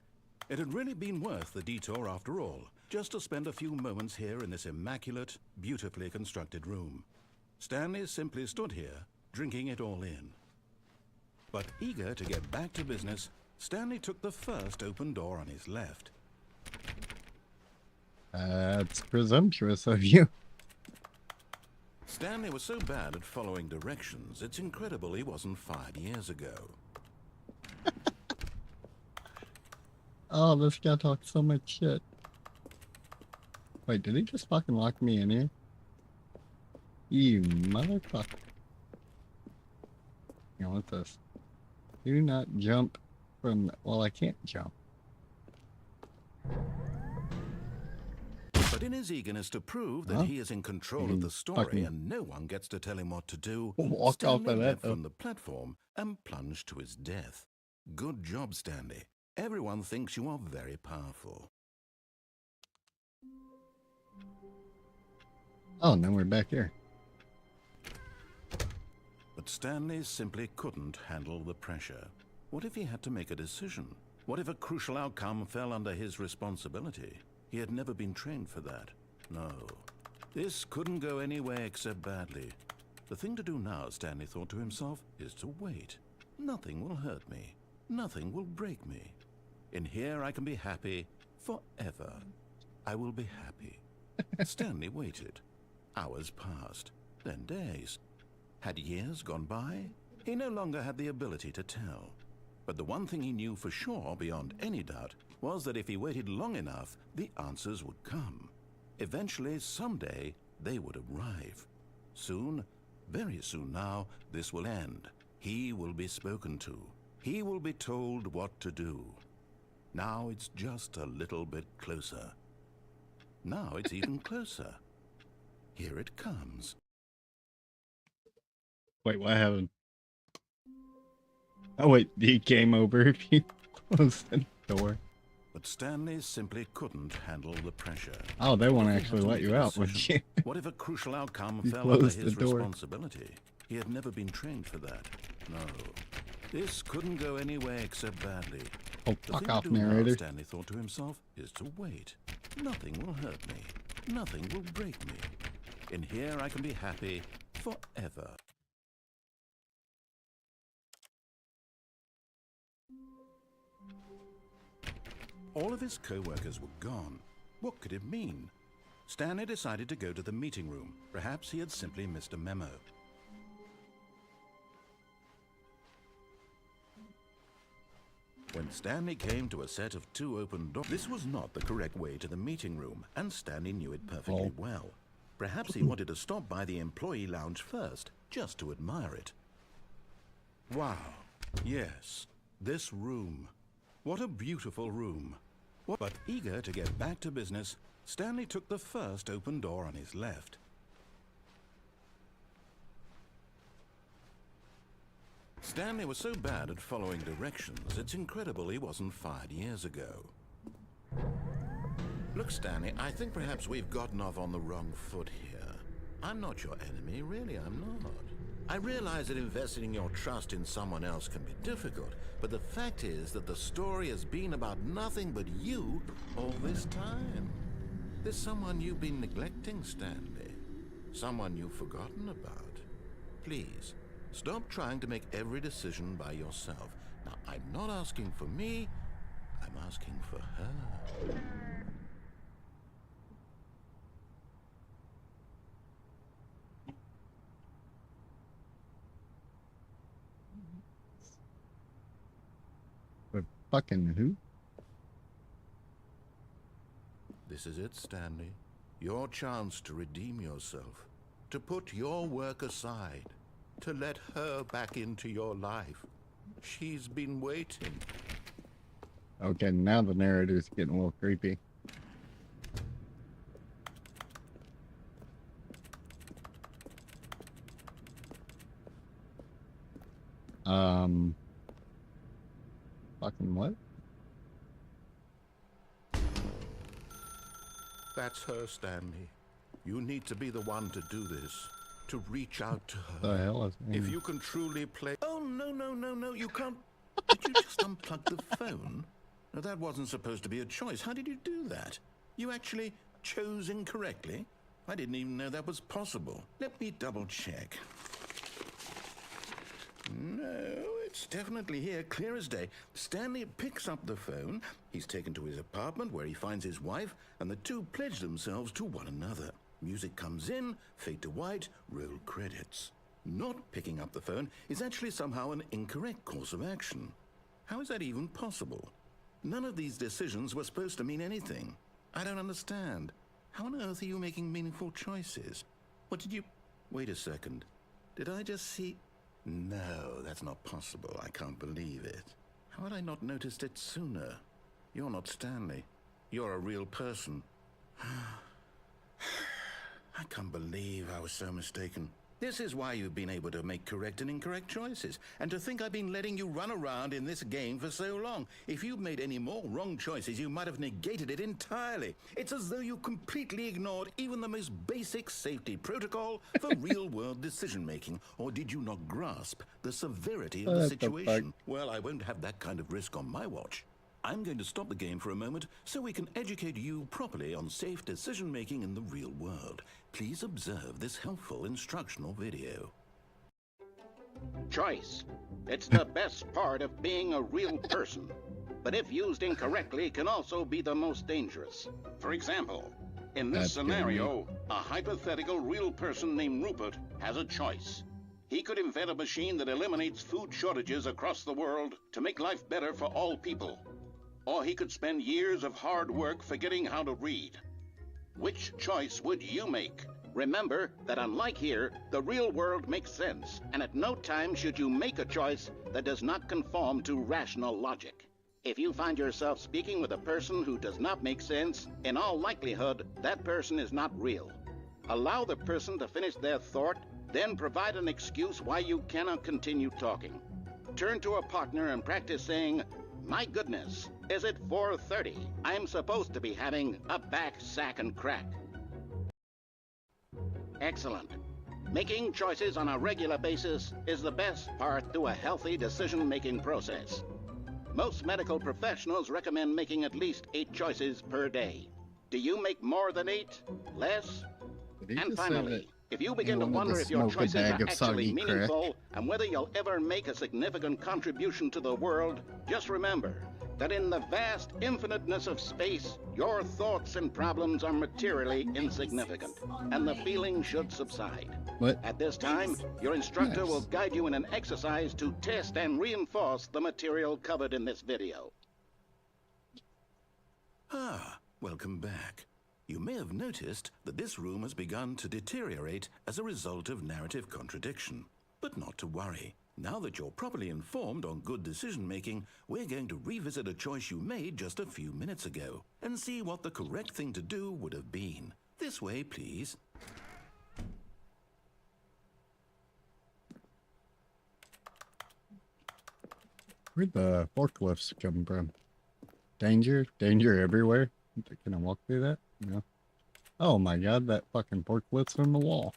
It had really been worth the detour after all, just to spend a few moments here in this immaculate, beautifully constructed room. Stanley simply stood here, drinking it all in. But eager to get back to business, Stanley took the first open door on his left. That's presumptuous of you. Stanley was so bad at following directions, it's incredible he wasn't fired years ago. Oh, this guy talks so much shit. Wait, did he just fucking lock me in here? You motherfucker. You know, with this. Do not jump from. Well, I can't jump. But in his eagerness to prove that he is in control of the story and no one gets to tell him what to do, Walk off Stanley of that. leapt from the platform and plunged to his death. Good job, Stanley. Everyone thinks you are very powerful. Oh, now we're back here. But Stanley simply couldn't handle the pressure. What if he had to make a decision? What if a crucial outcome fell under his responsibility? He had never been trained for that. No. This couldn't go anywhere except badly. The thing to do now, Stanley thought to himself, is to wait. Nothing will hurt me. Nothing will break me. In here I can be happy forever. I will be happy. Stanley waited. Hours passed, then days. Had years gone by? He no longer had the ability to tell. But the one thing he knew for sure, beyond any doubt, was that if he waited long enough, the answers would come. Eventually, someday, they would arrive. Soon, very soon now, this will end. He will be spoken to. He will be told what to do. Now it's just a little bit closer. Now it's even closer. Here it comes. Wait, what happened? Oh, wait, he came over if you closed the door. But Stanley simply couldn't handle the pressure. Oh, they won't He had actually to let make you a out, would decision. you? What if a crucial outcome You fell under closed his the door. responsibility? He had never been trained for that. No. This couldn't go anywhere except badly. Oh, The fuck thing off, to do now, narrator. Stanley thought to himself, is to wait. Nothing will hurt me. Nothing will break me. In here I can be happy forever. All of his co-workers were gone. What could it mean? Stanley decided to go to the meeting room. Perhaps he had simply missed a memo. When Stanley came to a set of 2 open doors, this was not the correct way to the meeting room, and Stanley knew it perfectly well. Perhaps he wanted to stop by the employee lounge first, just to admire it. Wow. Yes, this room. What a beautiful room. But eager to get back to business, Stanley took the first open door on his left. Stanley was so bad at following directions, it's incredible he wasn't fired years ago. Look, Stanley, I think perhaps we've gotten off on the wrong foot here. I'm not your enemy, really, I'm not. I realize that investing your trust in someone else can be difficult, but the fact is that the story has been about nothing but you all this time. There's someone you've been neglecting, Stanley. Someone you've forgotten about. Please, stop trying to make every decision by yourself. Now, I'm not asking for me, I'm asking for her. But fucking who? This is it, Stanley. Your chance to redeem yourself. To put your work aside. To let her back into your life. She's been waiting. Okay, now the narrator's getting a little creepy. Fucking what? That's her, Stanley. You need to be the one to do this. To reach out to her. The hell is If you can truly play... Oh, no, you can't... Did you just unplug the phone? No, that wasn't supposed to be a choice. How did you do that? You actually chose incorrectly? I didn't even know that was possible. Let me double check. No, it's definitely here, clear as day. Stanley picks up the phone. He's taken to his apartment where he finds his wife, and the two pledge themselves to one another. Music comes in, fade to white, roll credits. Not picking up the phone is actually somehow an incorrect course of action. How is that even possible? None of these decisions were supposed to mean anything. I don't understand. How on earth are you making meaningful choices? What did you... Wait a second. Did I just see... No, that's not possible. I can't believe it. How had I not noticed it sooner? You're not Stanley. You're a real person. I can't believe I was so mistaken. This is why you've been able to make correct and incorrect choices. And to think I've been letting you run around in this game for so long. If you'd made any more wrong choices, you might have negated it entirely. It's as though you completely ignored even the most basic safety protocol for real-world decision-making. Or did you not grasp the severity of the situation? Well, I won't have that kind of risk on my watch. I'm going to stop the game for a moment so we can educate you properly on safe decision-making in the real world. Please observe this helpful instructional video. Choice. It's the best part of being a real person, but if used incorrectly can also be the most dangerous. For example, in this scenario, a hypothetical real person named Rupert has a choice. He could invent a machine that eliminates food shortages across the world to make life better for all people. Or he could spend years of hard work forgetting how to read. Which choice would you make? Remember that unlike here, the real world makes sense, and at no time should you make a choice that does not conform to rational logic. If you find yourself speaking with a person who does not make sense, in all likelihood, that person is not real. Allow the person to finish their thought, then provide an excuse why you cannot continue talking. Turn to a partner and practice saying, "My goodness, is it 4:30? I'm supposed to be having a back, sack, and crack." Excellent. Making choices on a regular basis is the best part to a healthy decision-making process. Most medical professionals recommend making at least 8 choices per day. Do you make more than 8? Less? And finally, if you begin to wonder if your choices are actually meaningful and whether you'll ever make a significant contribution to the world, just remember that in the vast infiniteness of space, your thoughts and problems are materially insignificant, and the feeling should subside. What? At this time, your instructor will guide you in an exercise to test and reinforce the material covered in this video. Ah, welcome back. You may have noticed that this room has begun to deteriorate as a result of narrative contradiction. But not to worry. Now that you're properly informed on good decision-making, we're going to revisit a choice you made just a few minutes ago and see what the correct thing to do would have been. This way, please. Where'd the forklifts come from? Danger? Danger everywhere? Can I walk through that? No. Oh my god, that fucking forklift's on the wall.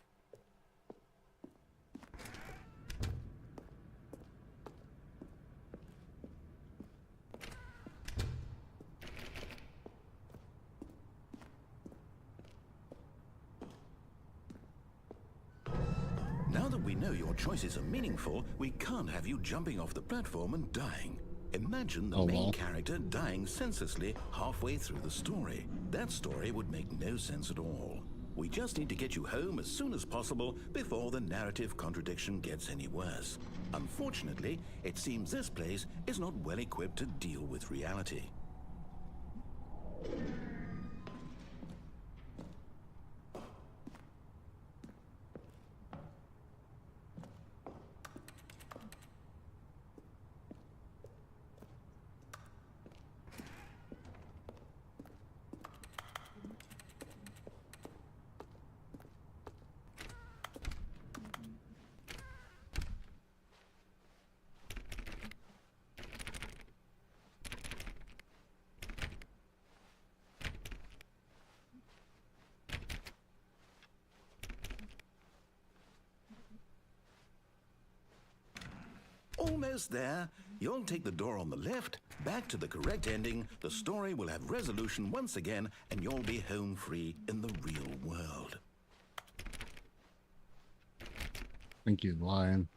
Now that we know your choices are meaningful, we can't have you jumping off the platform and dying. Imagine the main character dying senselessly halfway through the story. That story would make no sense at all. We just need to get you home as soon as possible before the narrative contradiction gets any worse. Unfortunately, it seems this place is not well equipped to deal with reality. Almost there. You'll take the door on the left, back to the correct ending, the story will have resolution once again, and you'll be home free in the real world. Think you're lying.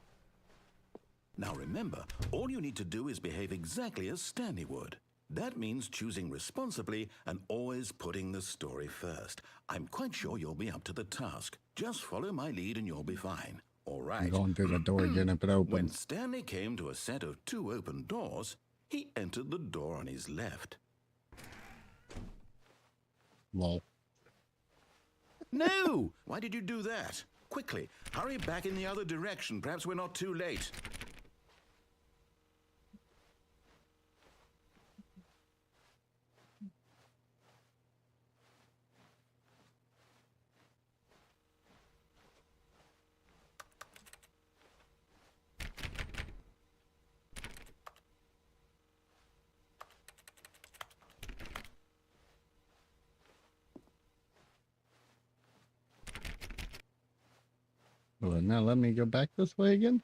Now remember, all you need to do is behave exactly as Stanley would. That means choosing responsibly and always putting the story first. I'm quite sure you'll be up to the task. Just follow my lead and you'll be fine. All right. I'm going through the door again if it opens. When Stanley came to a set of 2 open doors, he entered the door on his left. Lol. No! Why did you do that? Quickly, hurry back in the other direction. Perhaps we're not too late. Well, now let me go back this way again.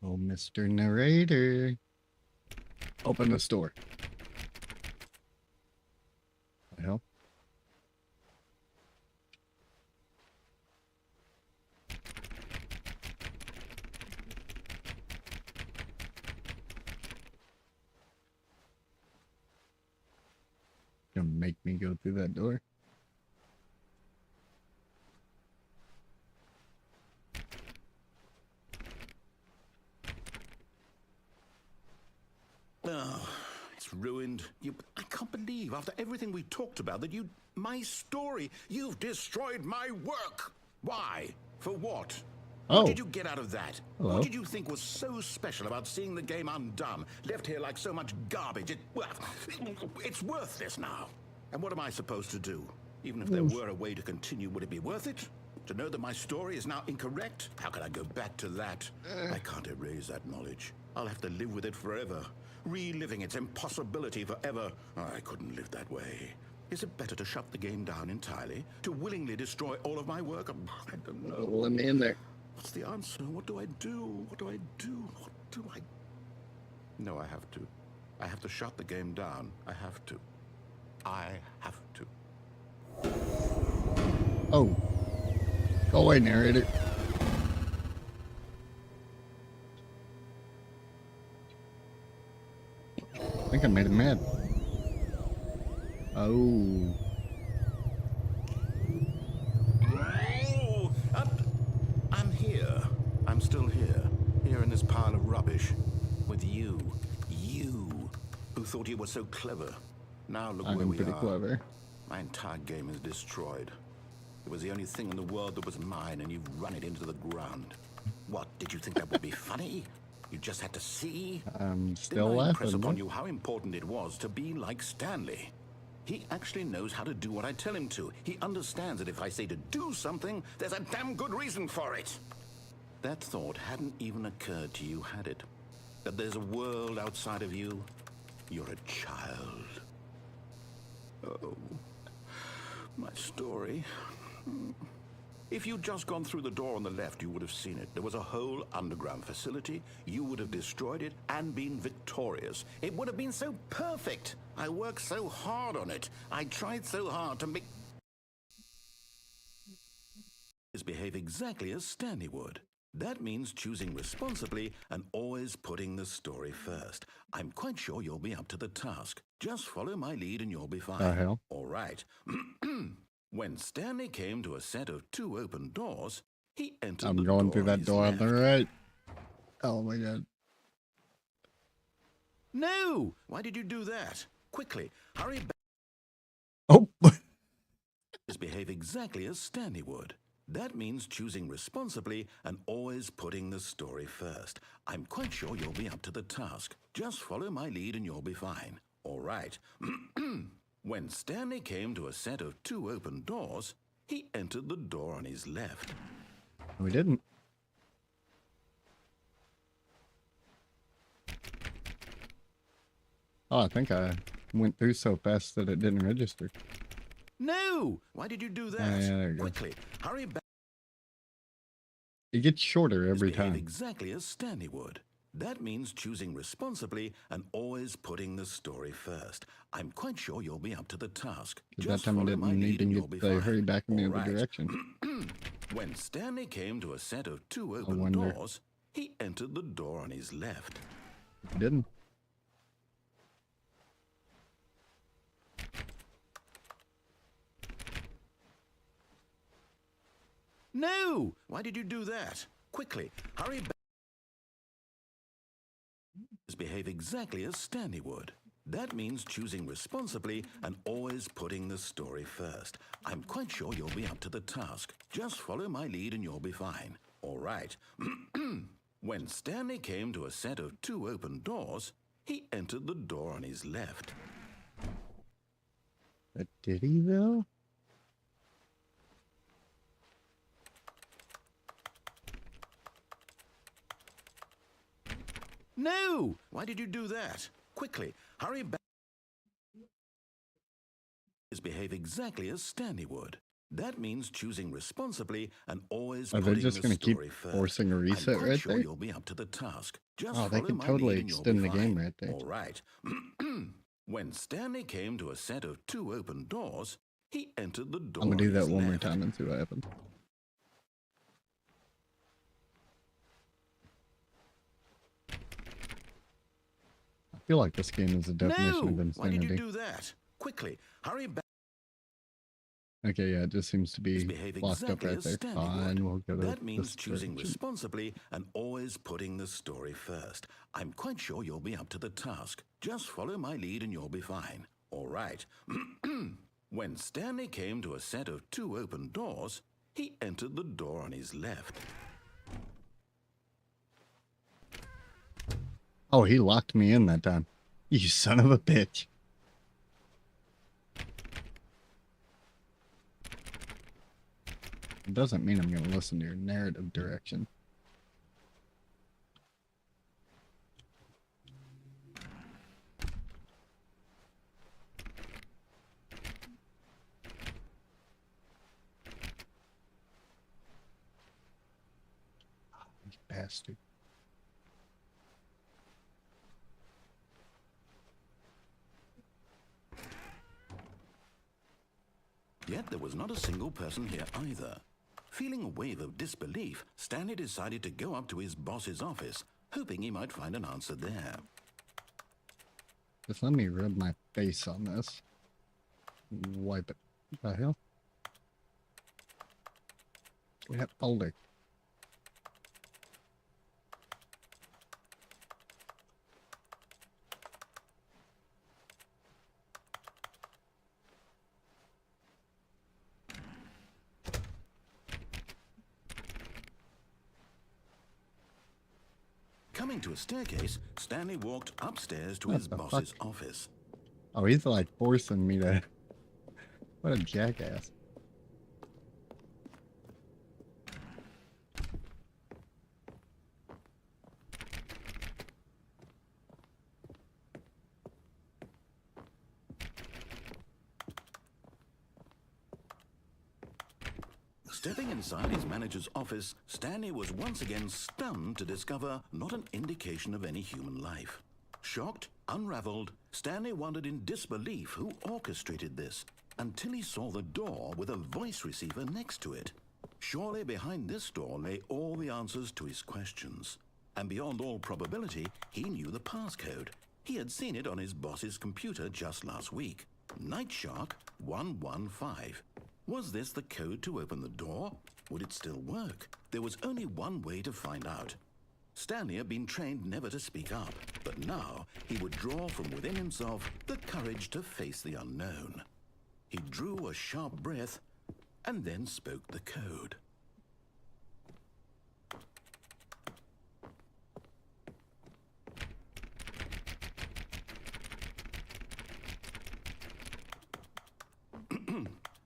Oh, Mr. Narrator. Open the store. What the hell? Gonna make me go through that door. Oh, it's ruined. I can't believe, after everything we talked about, that my story, you've destroyed my work. Why? For what? Oh. What did you get out of that? Hello. What did you think was so special about seeing the game undone, left here like so much garbage? It's worthless now. And what am I supposed to do? Even if there were a way to continue, would it be worth it? To know that my story is now incorrect? How can I go back to that? I can't erase that knowledge. I'll have to live with it forever. Reliving its impossibility forever. I couldn't live that way. Is it better to shut the game down entirely? To willingly destroy all of my work? I don't know. Let me in there. What's the answer? What do I do? What do I do? What do I... No, I have to. I have to shut the game down. I have to. I have to. Oh. Go away, narrator. I think I made him mad. Oh. Oh, I'm here. I'm still here. Here in this pile of rubbish. With you. You. Who thought you were so clever. Now look where I'm we pretty are. clever. My entire game is destroyed. It was the only thing in the world that was mine, and you've run it into the ground. What, did you think that would be funny? You just had to see? I'm still Didn't I laughing. impress upon you how important it was to be like Stanley? He actually knows how to do what I tell him to. He understands that if I say to do something, there's a damn good reason for it. That thought hadn't even occurred to you, had it? That there's a world outside of you? You're a child. Oh, my story. If you'd just gone through the door on the left, you would have seen it. There was a whole underground facility. You would have destroyed it and been victorious. It would have been so perfect. I worked so hard on it. I tried so hard to make... behave exactly as Stanley would. That means choosing responsibly and always putting the story first. I'm quite sure you'll be up to the task. Just follow my lead and you'll be fine. The hell? All right. When Stanley came to a set of 2 open doors, he entered I'm the going door through on that his door on the left. right. Oh my god. No! Why did you do that? Quickly, hurry back. Oh. Behave exactly as Stanley would. That means choosing responsibly and always putting the story first. I'm quite sure you'll be up to the task. Just follow my lead and you'll be fine. All right. When Stanley came to a set of 2 open doors, he entered the door on his left. We didn't. Oh, I think I went through so fast that it didn't register. No! Why did you do that? Yeah, there you go. Quickly, hurry back. It gets shorter every Behave time. exactly as Stanley would. That means choosing responsibly and always putting the story first. I'm quite sure you'll be up to the task. Because that Just time I follow my didn't lead even and get you'll be the fine. hurry back in the All other right. direction. When Stanley came to a set of 2 open wonder. doors, he entered the door on his left. It didn't. No! Why did you do that? Quickly, hurry back. behave exactly as Stanley would. That means choosing responsibly and always putting the story first. I'm quite sure you'll be up to the task. Just follow my lead and you'll be fine. All right. When Stanley came to a set of 2 open doors, he entered the door on his left. But did he though? No! Why did you do that? Quickly, hurry back. Behave exactly as Stanley would. That means choosing responsibly and always Are they putting just the going to keep story first. forcing a reset I'm quite right sure there? you'll be up to the task. Just Oh, they follow could my totally lead and you'll extend be the game fine. right there. All right. When Stanley came to a set of 2 open doors, he entered the door. I'm going to do on that his one more left. time and see what happens. I feel like this game is a definition of No! Why did you insanity. do that? Quickly, hurry back. Okay, yeah, it just seems to be Behave locked up exactly right as there. Stanley Fine, would. we'll go to That means this choosing direction. responsibly and always putting the story first. I'm quite sure you'll be up to the task. Just follow my lead and you'll be fine. All right. When Stanley came to a set of 2 open doors, he entered the door on his left. Oh, he locked me in that time. You son of a bitch. It doesn't mean I'm going to listen to your narrative direction. You bastard. Yet there was not a single person here either. Feeling a wave of disbelief, Stanley decided to go up to his boss's office, hoping he might find an answer there. Just let me rub my face on this. Wipe it. What the hell? Look at that folder. Coming to a staircase, Stanley walked upstairs to What his the boss's fuck? office. Oh, he's like forcing me to... What a jackass. Stepping inside his manager's office, Stanley was once again stunned to discover not an indication of any human life. Shocked, unraveled, Stanley wondered in disbelief who orchestrated this, until he saw the door with a voice receiver next to it. Surely behind this door lay all the answers to his questions. And beyond all probability, he knew the passcode. He had seen it on his boss's computer just last week. Night Shark 115. Was this the code to open the door? Would it still work? There was only one way to find out. Stanley had been trained never to speak up, but now he would draw from within himself the courage to face the unknown. He drew a sharp breath and then spoke the code.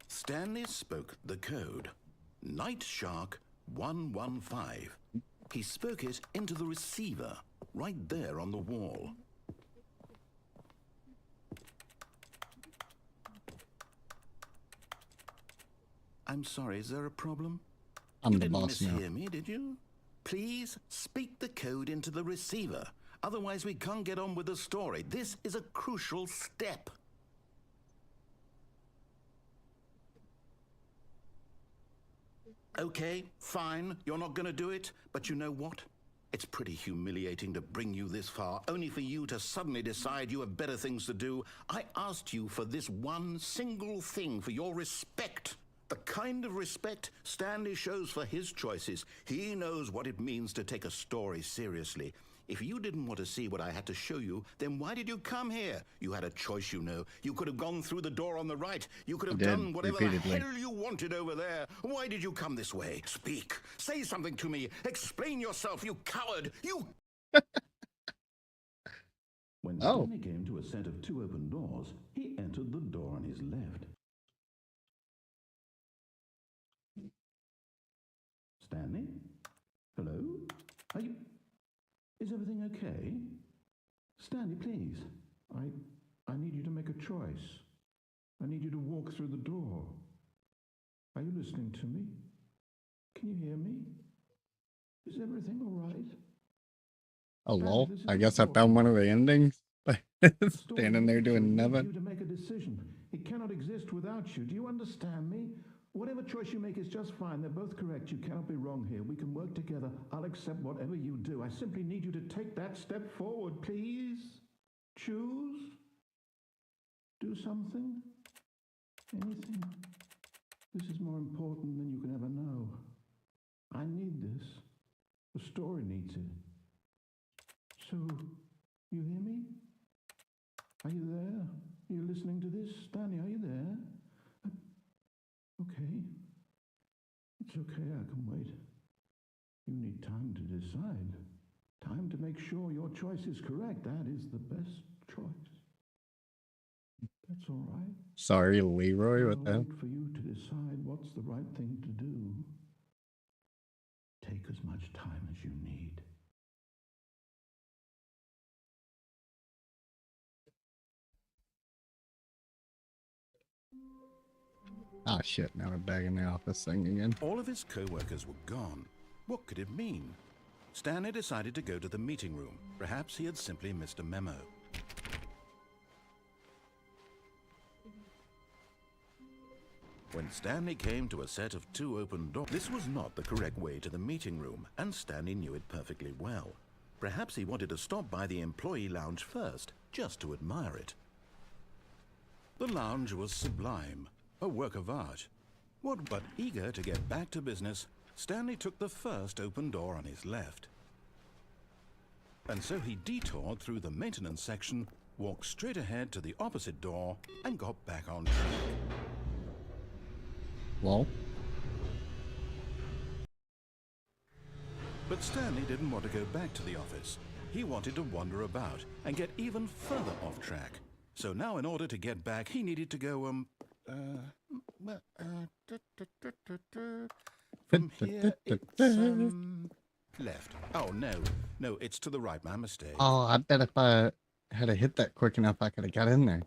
Stanley spoke the code. Night Shark 115. He spoke it into the receiver, right there on the wall. I'm sorry, is there a problem? I'm You the didn't boss now. mishear me, did you? Please speak the code into the receiver. Otherwise, we can't get on with the story. This is a crucial step. Okay, fine, you're not gonna do it, but you know what? It's pretty humiliating to bring you this far, only for you to suddenly decide you have better things to do. I asked you for this one single thing, for your respect. The kind of respect Stanley shows for his choices. He knows what it means to take a story seriously. If you didn't want to see what I had to show you, then why did you come here? You had a choice, you know. You could have gone through the door on the right. You could have done whatever the hell you wanted over there. Why did you come this way? Speak. Say something to me. Explain yourself, you coward. You... When Stanley came to a set of 2 open doors, he entered the door on his left. Stanley? Hello? Are you... Is everything okay? Stanley, please. I need you to make a choice. I need you to walk through the door. Are you listening to me? Can you hear me? Is everything all right? Oh, lol. I guess I found one of the endings. Standing there doing nothing. You to make a decision. It cannot exist without you. Do you understand me? Whatever choice you make is just fine. They're both correct. You cannot be wrong here. We can work together. I'll accept whatever you do. I simply need you to take that step forward, please. Choose. Do something. Anything. This is more important than you can ever know. I need this. The story needs it. So, you hear me? Are you there? Are you listening to this? Stanley, are you there? Okay. It's okay, I can wait. You need time to decide. Time to make sure your choice is correct. That is the best choice. That's all right. Sorry, Leroy, what the hell? I'll wait for you to decide what's the right thing to do. Take as much time as you need. Ah, shit, now we're back in the office thing again. All of his co-workers were gone. What could it mean? Stanley decided to go to the meeting room. Perhaps he had simply missed a memo. When Stanley came to a set of 2 open doors, this was not the correct way to the meeting room, and Stanley knew it perfectly well. Perhaps he wanted to stop by the employee lounge first, just to admire it. The lounge was sublime, a work of art. But eager to get back to business, Stanley took the first open door on his left. And so he detoured through the maintenance section, walked straight ahead to the opposite door, and got back on track. Well, but Stanley didn't want to go back to the office. He wanted to wander about and get even further off track. So now in order to get back, he needed to go, from here, it's, left. Oh, no, it's to the right, my mistake. oh, I bet if I had hit that quick enough, I could have got in there.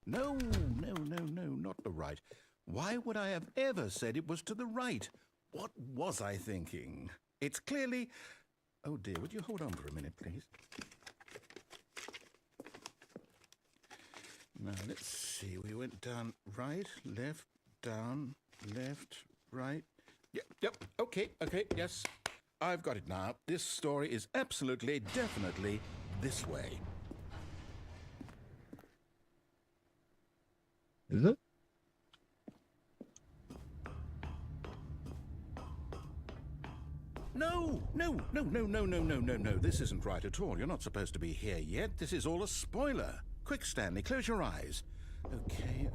No, not the right. Why would I have ever said it was to the right? What was I thinking? It's clearly... Oh dear, would you hold on for a minute, please? Now, let's see. We went down right, left, down, left, right. Yep, okay, yes. I've got it now. This story is absolutely, definitely this way. Is it? No. This isn't right at all. You're not supposed to be here yet. This is all a spoiler. Quick, Stanley, close your eyes. Okay.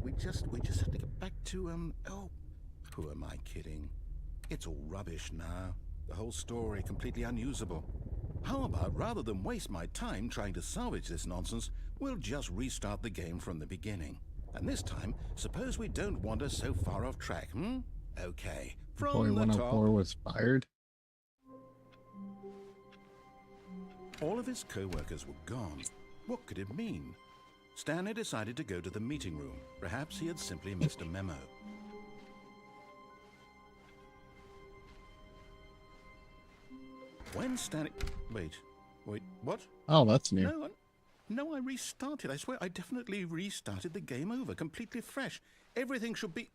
We just have to get back to, oh, who am I kidding? It's all rubbish now. The whole story completely unusable. How about, rather than waste my time trying to salvage this nonsense, we'll just restart the game from the beginning. And this time, suppose we don't wander so far off track, Okay, from Boy the 104 top. was fired. All of his co-workers were gone. What could it mean? Stanley decided to go to the meeting room. Perhaps he had simply missed a memo. When Stanley... Wait, what? Oh, that's new. No, I restarted. I swear, I definitely restarted the game over, completely fresh. Everything should be...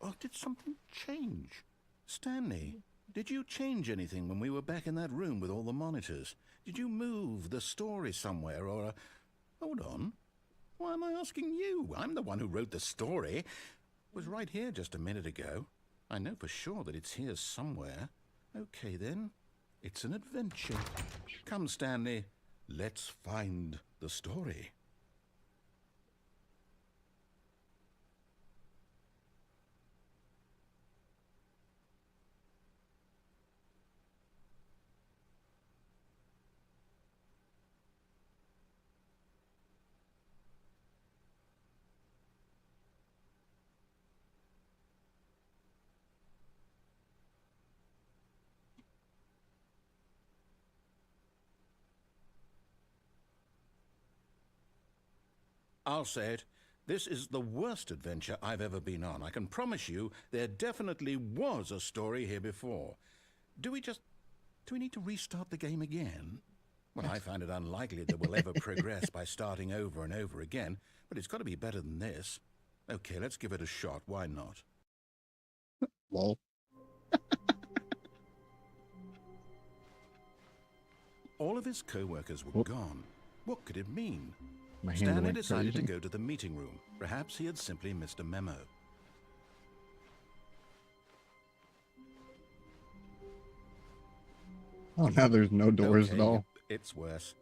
Oh, did something change? Stanley, did you change anything when we were back in that room with all the monitors? Did you move the story somewhere, or... Hold on. Why am I asking you? I'm the one who wrote the story. It was right here just a minute ago. I know for sure that it's here somewhere. Okay, then. It's an adventure. Come, Stanley, let's find the story. I'll say it. This is the worst adventure I've ever been on. I can promise you there definitely was a story here before. Do we need to restart the game again? Well, I find it unlikely that we'll ever progress by starting over and over again, but it's got to be better than this. Okay, let's give it a shot. Why not? Lol. All of his co-workers were gone. What could it mean? My hand Stanley went decided crazy. to go to the meeting room. Perhaps he had simply missed a memo. Oh, now there's no doors at all. It's worse.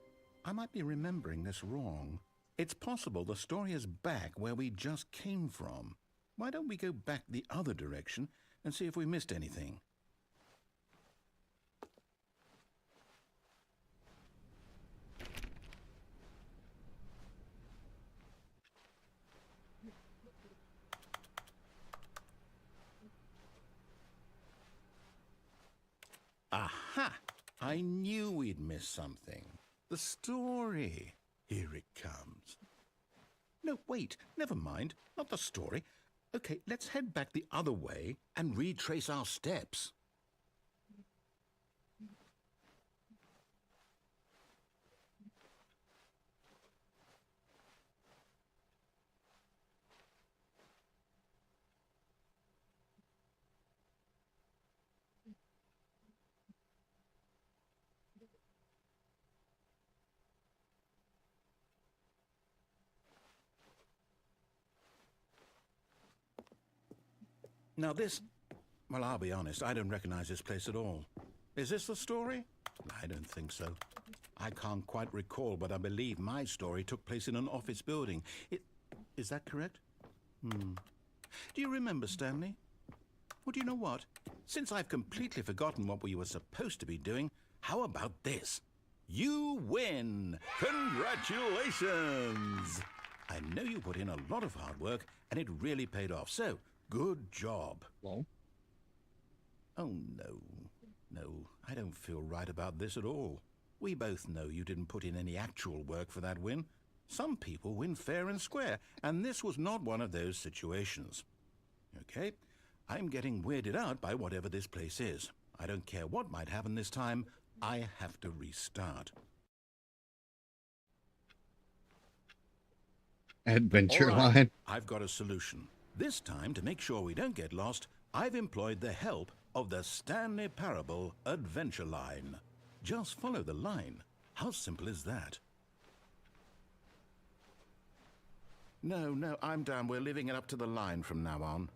I might be remembering this wrong. It's possible the story is back where we just came from. Why don't we go back the other direction and see if we missed anything? Aha! I knew we'd miss something. The story. Here it comes. No, wait, never mind. Not the story. Okay, let's head back the other way and retrace our steps. Now this, well, I'll be honest, I don't recognize this place at all. Is this the story? I don't think so. I can't quite recall, but I believe my story took place in an office building. Is that correct? Do you remember, Stanley? Well, do you know what? Since I've completely forgotten what we were supposed to be doing, how about this? You win! Congratulations! I know you put in a lot of hard work, and it really paid off, so good job. Well, Oh, no. No, I don't feel right about this at all. We both know you didn't put in any actual work for that win. Some people win fair and square, and this was not one of those situations. Okay, I'm getting weirded out by whatever this place is. I don't care what might happen this time. I have to restart. adventure All right, line. I've got a solution. This time, to make sure we don't get lost, I've employed the help of the Stanley Parable Adventure Line. Just follow the line. How simple is that? No, I'm down. We're leaving it up to the line from now on.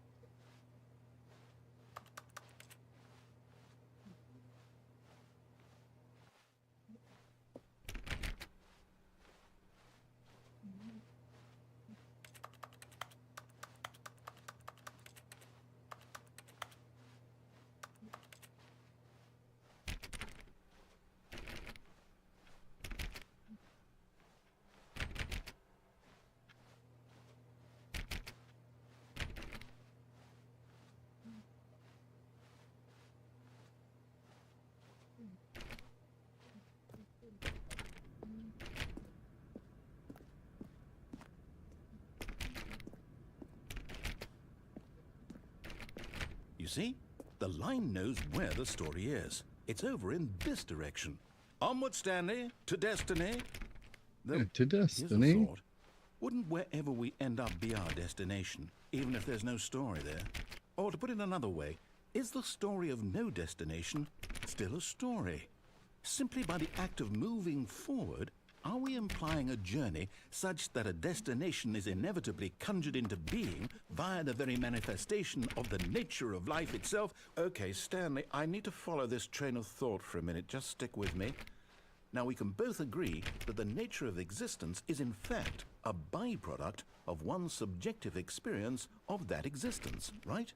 You see? The line knows where the story is. It's over in this direction. Onward, Stanley, to destiny. Though, To here's a destiny. thought. Wouldn't wherever we end up be our destination, even if there's no story there? Or to put it another way, is the story of no destination still a story? Simply by the act of moving forward, Are we implying a journey such that a destination is inevitably conjured into being via the very manifestation of the nature of life itself? Okay, Stanley, I need to follow this train of thought for a minute. Just stick with me. Now, we can both agree that the nature of existence is in fact a byproduct of one's subjective experience of that existence, right?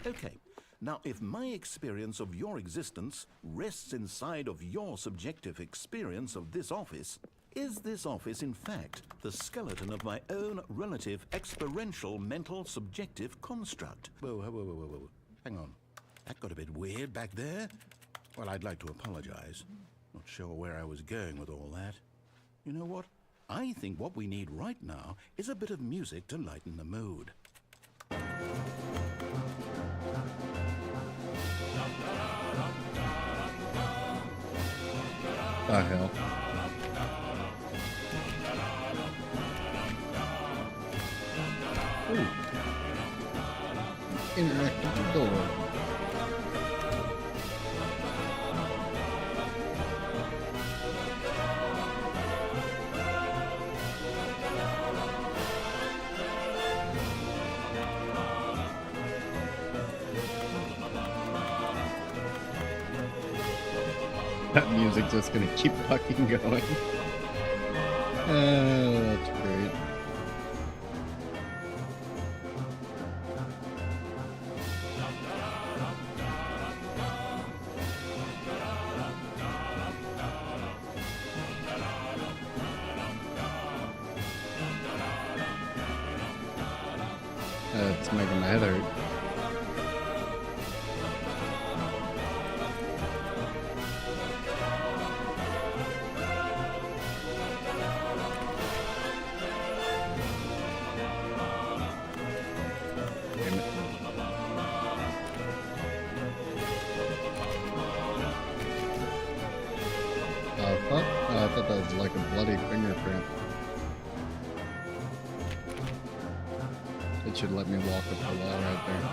Okay. Now, if my experience of your existence rests inside of your subjective experience of this office, is this office, in fact, the skeleton of my own relative experiential mental subjective construct? Whoa. Hang on. That got a bit weird back there. Well, I'd like to apologize. Not sure where I was going with all that. You know what? I think what we need right now is a bit of music to lighten the mood. The hell. Ooh. Interactive door. That music's just gonna keep fucking going. Oh, that's great. It's making my head hurt. I thought that was like a bloody fingerprint. It should let me walk up the wall right there.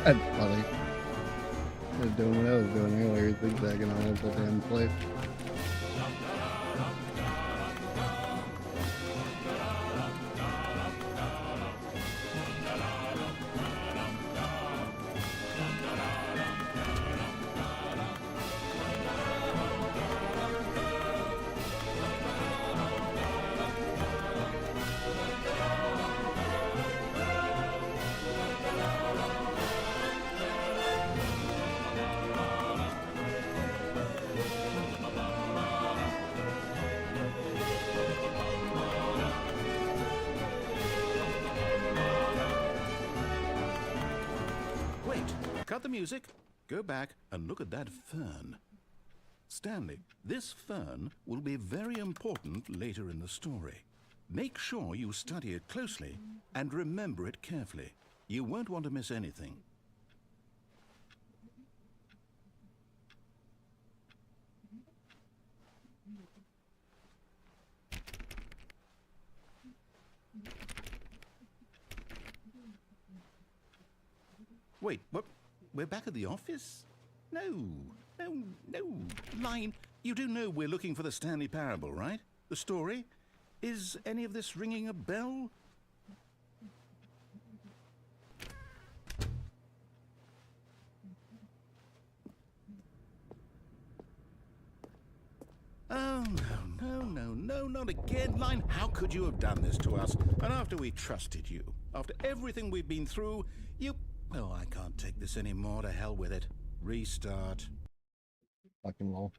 That's funny. I was doing what I was doing earlier, zigzagging all over the damn place. Cut the music, go back and look at that fern. Stanley, this fern will be very important later in the story. Make sure you study it closely and remember it carefully. You won't want to miss anything. Wait, what? We're back at the office? No. Line, you do know we're looking for the Stanley Parable, right? The story? Is any of this ringing a bell? Oh, no, not again, Line. How could you have done this to us? And after we trusted you, after everything we've been through, you... Oh, I can't take this anymore. To hell with it. Restart. Fucking lol.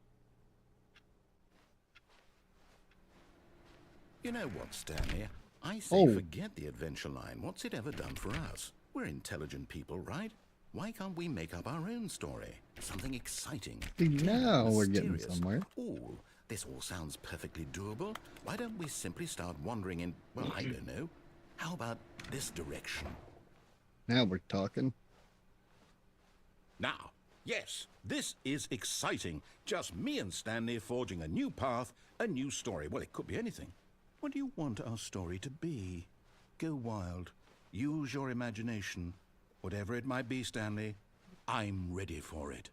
You know what, Stanley? I say forget the adventure line. What's it ever done for us? We're intelligent people, right? Why can't we make up our own story? Something exciting. See, now we're getting mysterious. somewhere. Ooh, this all sounds perfectly doable. Why don't we simply start wandering in, well, I don't know. How about this direction? Now we're talking. Now, yes, this is exciting. Just me and Stanley forging a new path, a new story. Well, it could be anything. What do you want our story to be? Go wild. Use your imagination. Whatever it might be, Stanley, I'm ready for it.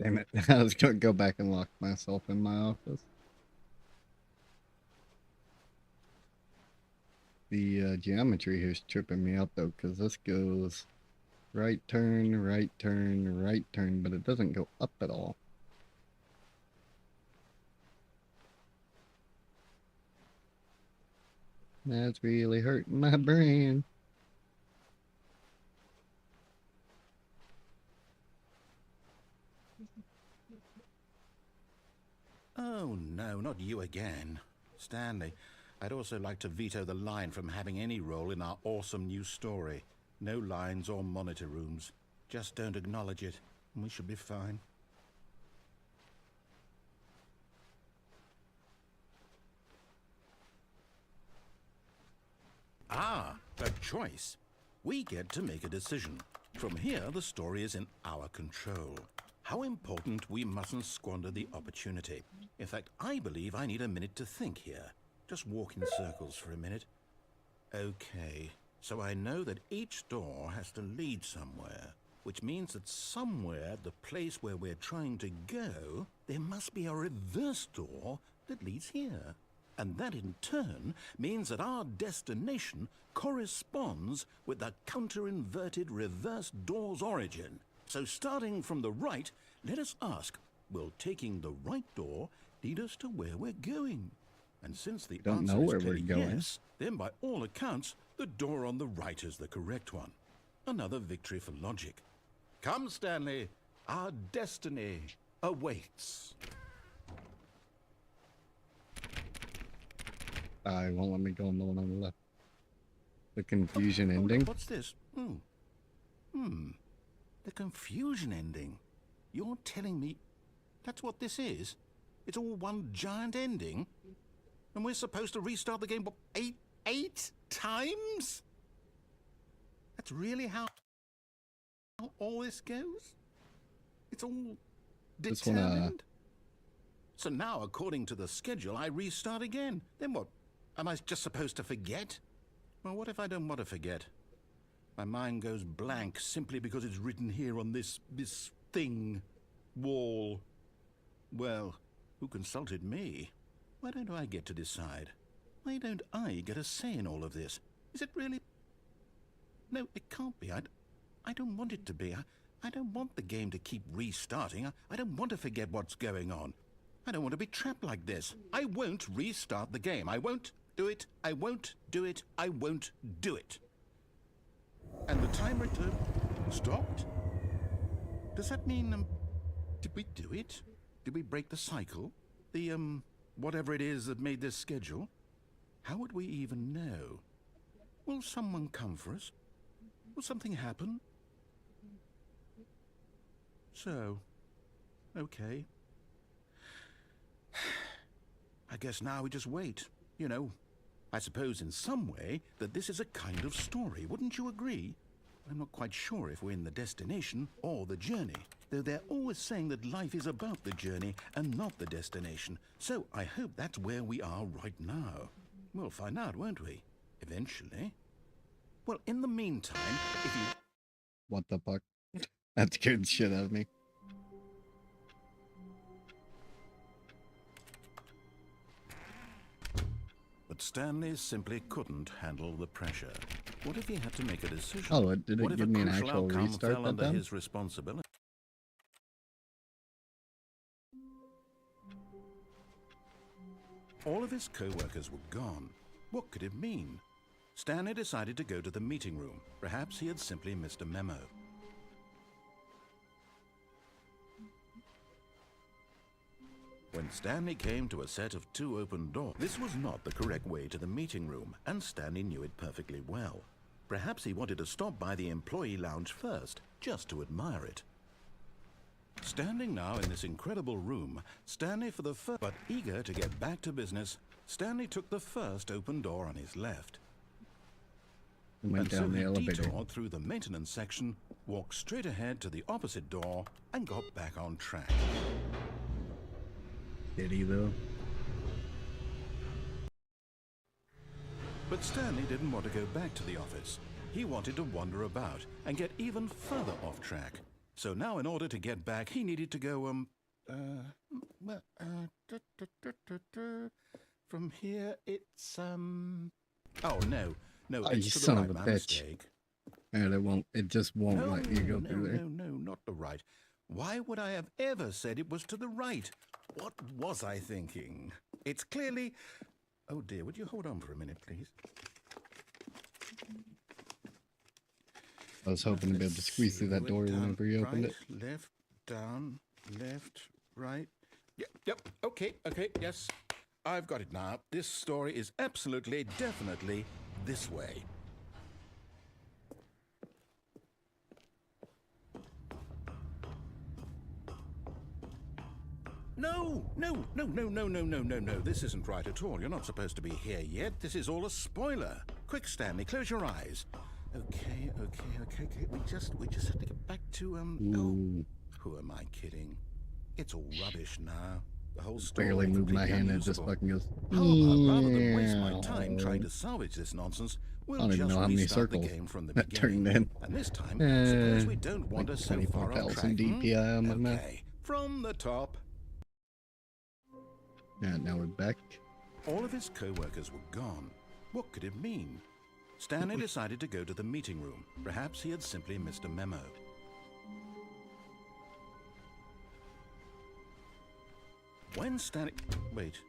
Damn it. I was going to go back and lock myself in my office. The geometry here's tripping me out though, because this goes right turn, right turn, right turn, but it doesn't go up at all. That's really hurting my brain. Oh, no, not you again. Stanley, I'd also like to veto the line from having any role in our awesome new story. No lines or monitor rooms. Just don't acknowledge it, and we should be fine. Ah, a choice. We get to make a decision. From here, the story is in our control. How important we mustn't squander the opportunity. In fact, I believe I need a minute to think here. Just walk in circles for a minute. Okay, so I know that each door has to lead somewhere, which means that somewhere, the place where we're trying to go, there must be a reverse door that leads here. And that in turn means that our destination corresponds with the counter-inverted reverse door's origin. So starting from the right, let us ask, will taking the right door lead us to where we're going? And since the Don't answer know is where clearly we're going. yes, then by all accounts, the door on the right is the correct one. Another victory for logic. Come, Stanley, our destiny awaits. I won't let me go on the one on the left. The confusion Oh, ending. what's this? The confusion ending. You're telling me that's what this is? It's all one giant ending? And we're supposed to restart the game, what, eight times? That's really how all this goes? It's all Just wanna- determined? So now, according to the schedule, I restart again. Then what? Am I just supposed to forget? Well, what if I don't want to forget? My mind goes blank simply because it's written here on this thing, wall. Well, who consulted me? Why don't I get to decide? Why don't I get a say in all of this? Is it really? No, it can't be. I don't want it to be. I don't want the game to keep restarting. I don't want to forget what's going on. I don't want to be trapped like this. I won't restart the game. I won't do it. I won't do it. I won't do it. And the timer stopped? Does that mean, did we do it? Did we break the cycle? The, whatever it is that made this schedule? How would we even know? Will someone come for us? Will something happen? So, okay. I guess now we just wait. You know, I suppose in some way that this is a kind of story, wouldn't you agree? I'm not quite sure if we're in the destination or the journey, though they're always saying that life is about the journey and not the destination. So I hope that's where we are right now. We'll find out, won't we? Eventually. Well, in the meantime, if you... What the fuck? That scared the shit out of me. But Stanley simply couldn't handle the pressure. What if he had to make a decision? Oh, did What it if give a me an crucial actual outcome restart fell that under time? his responsibility? All of his co-workers were gone. What could it mean? Stanley decided to go to the meeting room. Perhaps he had simply missed a memo. When Stanley came to a set of 2 open doors, this was not the correct way to the meeting room, and Stanley knew it perfectly well. Perhaps he wanted to stop by the employee lounge first, just to admire it. Standing now in this incredible room, Stanley for the first, but eager to get back to business, Stanley took the first open door on his left. Went And so down the he elevator. detoured through the maintenance section, walked straight ahead to the opposite door, and got back on track. Did he though? But Stanley didn't want to go back to the office. He wanted to wander about and get even further off track. So now in order to get back, he needed to go, from here it's, oh, no, Oh, it's you to the son right, of a my bitch. mistake. And it just won't let you go through there. No, not the right. Why would I have ever said it was to the right? What was I thinking? It's clearly... Oh dear, would you hold on for a minute, please? I was hoping to be able to squeeze through that door whenever you opened it. Left, down, left, right. Yep, okay, yes. I've got it now. This story is absolutely, definitely this way. No. This isn't right at all. You're not supposed to be here yet. This is all a spoiler. Quick, Stanley, close your eyes. Okay. We just have to get back to, Ooh. Who am I kidding? It's all rubbish now. The whole story Barely moved my completely hand and it just unusable. fucking goes. How about rather than waste my time trying to salvage this nonsense, I we'll don't even just know how many restart the circles game from the that beginning. turned in. And this time, suppose we don't Like wander so far off 24,000 track. DPI on my map. Okay, from the top. Yeah, now we're back. All of his co-workers were gone. What could it mean? Stanley decided to go to the meeting room. Perhaps he had simply missed a memo. When Stanley... Wait,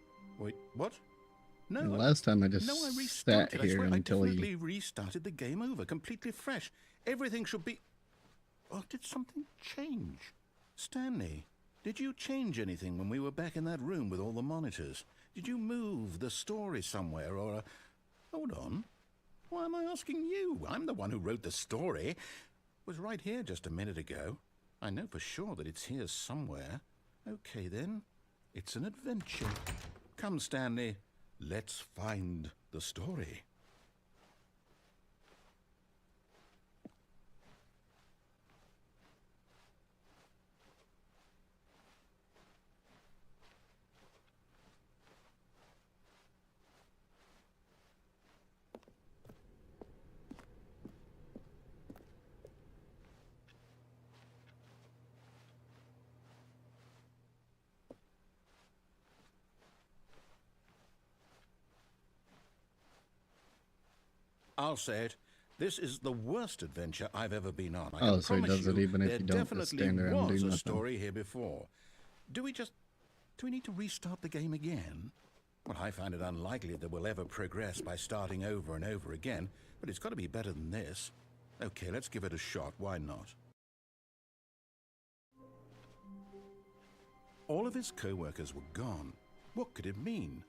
what? No, The last time I just no, I sat restarted. I here swear, until I he... definitely restarted the game over, completely fresh. Everything should be... Oh, did something change? Stanley, did you change anything when we were back in that room with all the monitors? Did you move the story somewhere, or... Hold on. Why am I asking you? I'm the one who wrote the story. It was right here just a minute ago. I know for sure that it's here somewhere. Okay, then. It's an adventure. Come, Stanley. Let's find the story. I'll say it. This is the worst adventure I've ever been on. I can so he promise does it you, even if there you don't just definitely stand around and do was a nothing. story here before. Do we need to restart the game again? Well, I find it unlikely that we'll ever progress by starting over and over again, but it's got to be better than this. Okay, let's give it a shot. Why not? All of his co-workers were gone. What could it mean?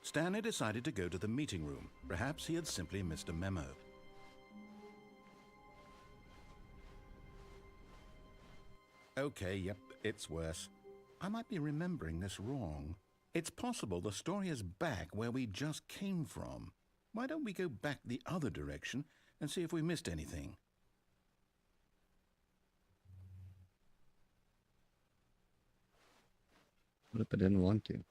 Stanley decided to go to the meeting room. Perhaps he had simply missed a memo. Okay, yep, it's worse. I might be remembering this wrong. It's possible the story is back where we just came from. Why don't we go back the other direction and see if we missed anything? What if I didn't want to?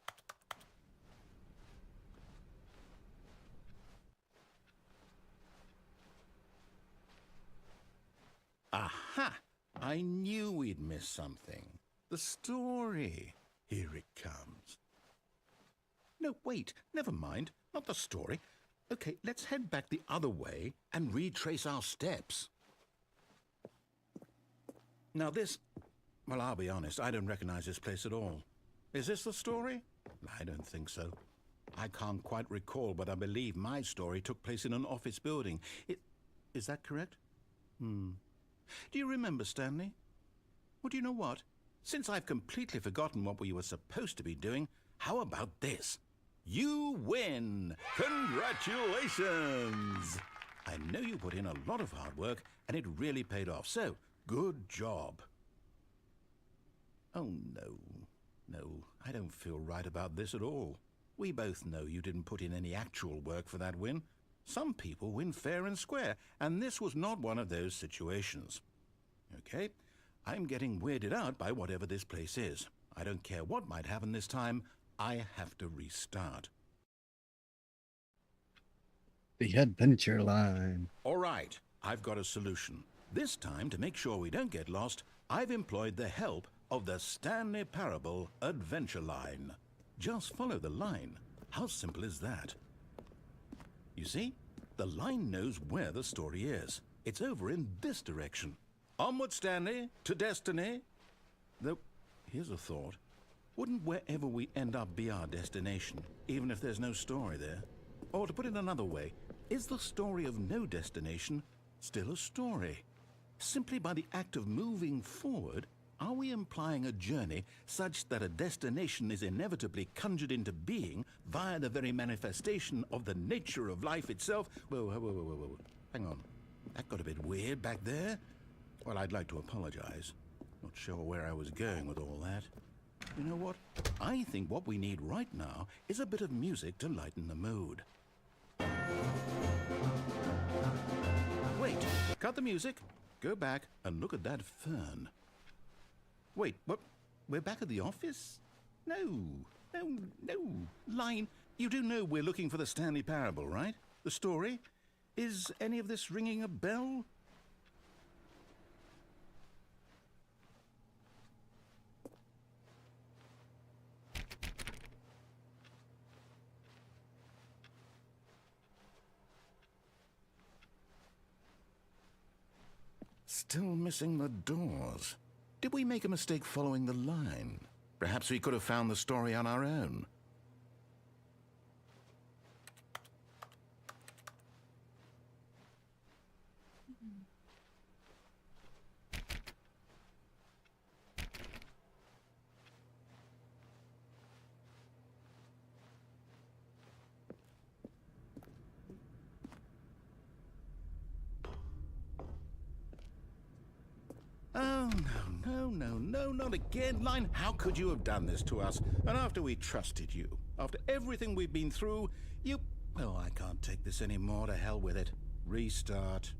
Aha! I knew we'd miss something. The story. Here it comes. No, wait. Never mind. Not the story. Okay, let's head back the other way and retrace our steps. Now this... Well, I'll be honest. I don't recognize this place at all. Is this the story? I don't think so. I can't quite recall, but I believe my story took place in an office building. Is that correct? Do you remember, Stanley? Well, do you know what? Since I've completely forgotten what we were supposed to be doing, how about this? You win! Congratulations! I know you put in a lot of hard work, and it really paid off, so good job. Oh, no. No, I don't feel right about this at all. We both know you didn't put in any actual work for that win. Some people win fair and square, and this was not one of those situations. Okay, I'm getting weirded out by whatever this place is. I don't care what might happen this time. I have to restart. The adventure line. All right, I've got a solution. This time, to make sure we don't get lost, I've employed the help of the Stanley Parable Adventure Line. Just follow the line. How simple is that? You see, the line knows where the story is. It's over in this direction. Onward, Stanley, to destiny. Though, here's a thought. Wouldn't wherever we end up be our destination, even if there's no story there? Or to put it another way, is the story of no destination still a story? Simply by the act of moving forward, are we implying a journey such that a destination is inevitably conjured into being via the very manifestation of the nature of life itself? Whoa. Hang on. That got a bit weird back there. Well, I'd like to apologize. Not sure where I was going with all that. You know what? I think what we need right now is a bit of music to lighten the mood. Wait, cut the music. Go back and look at that fern. Wait, what? We're back at the office? No. Line, you do know we're looking for the Stanley Parable, right? The story? Is any of this ringing a bell? Still missing the doors. Did we make a mistake following the line? Perhaps we could have found the story on our own. Oh, no, not again, Line. How could you have done this to us? And after we trusted you, after everything we've been through, you... Well, I can't take this anymore. To hell with it. Restart.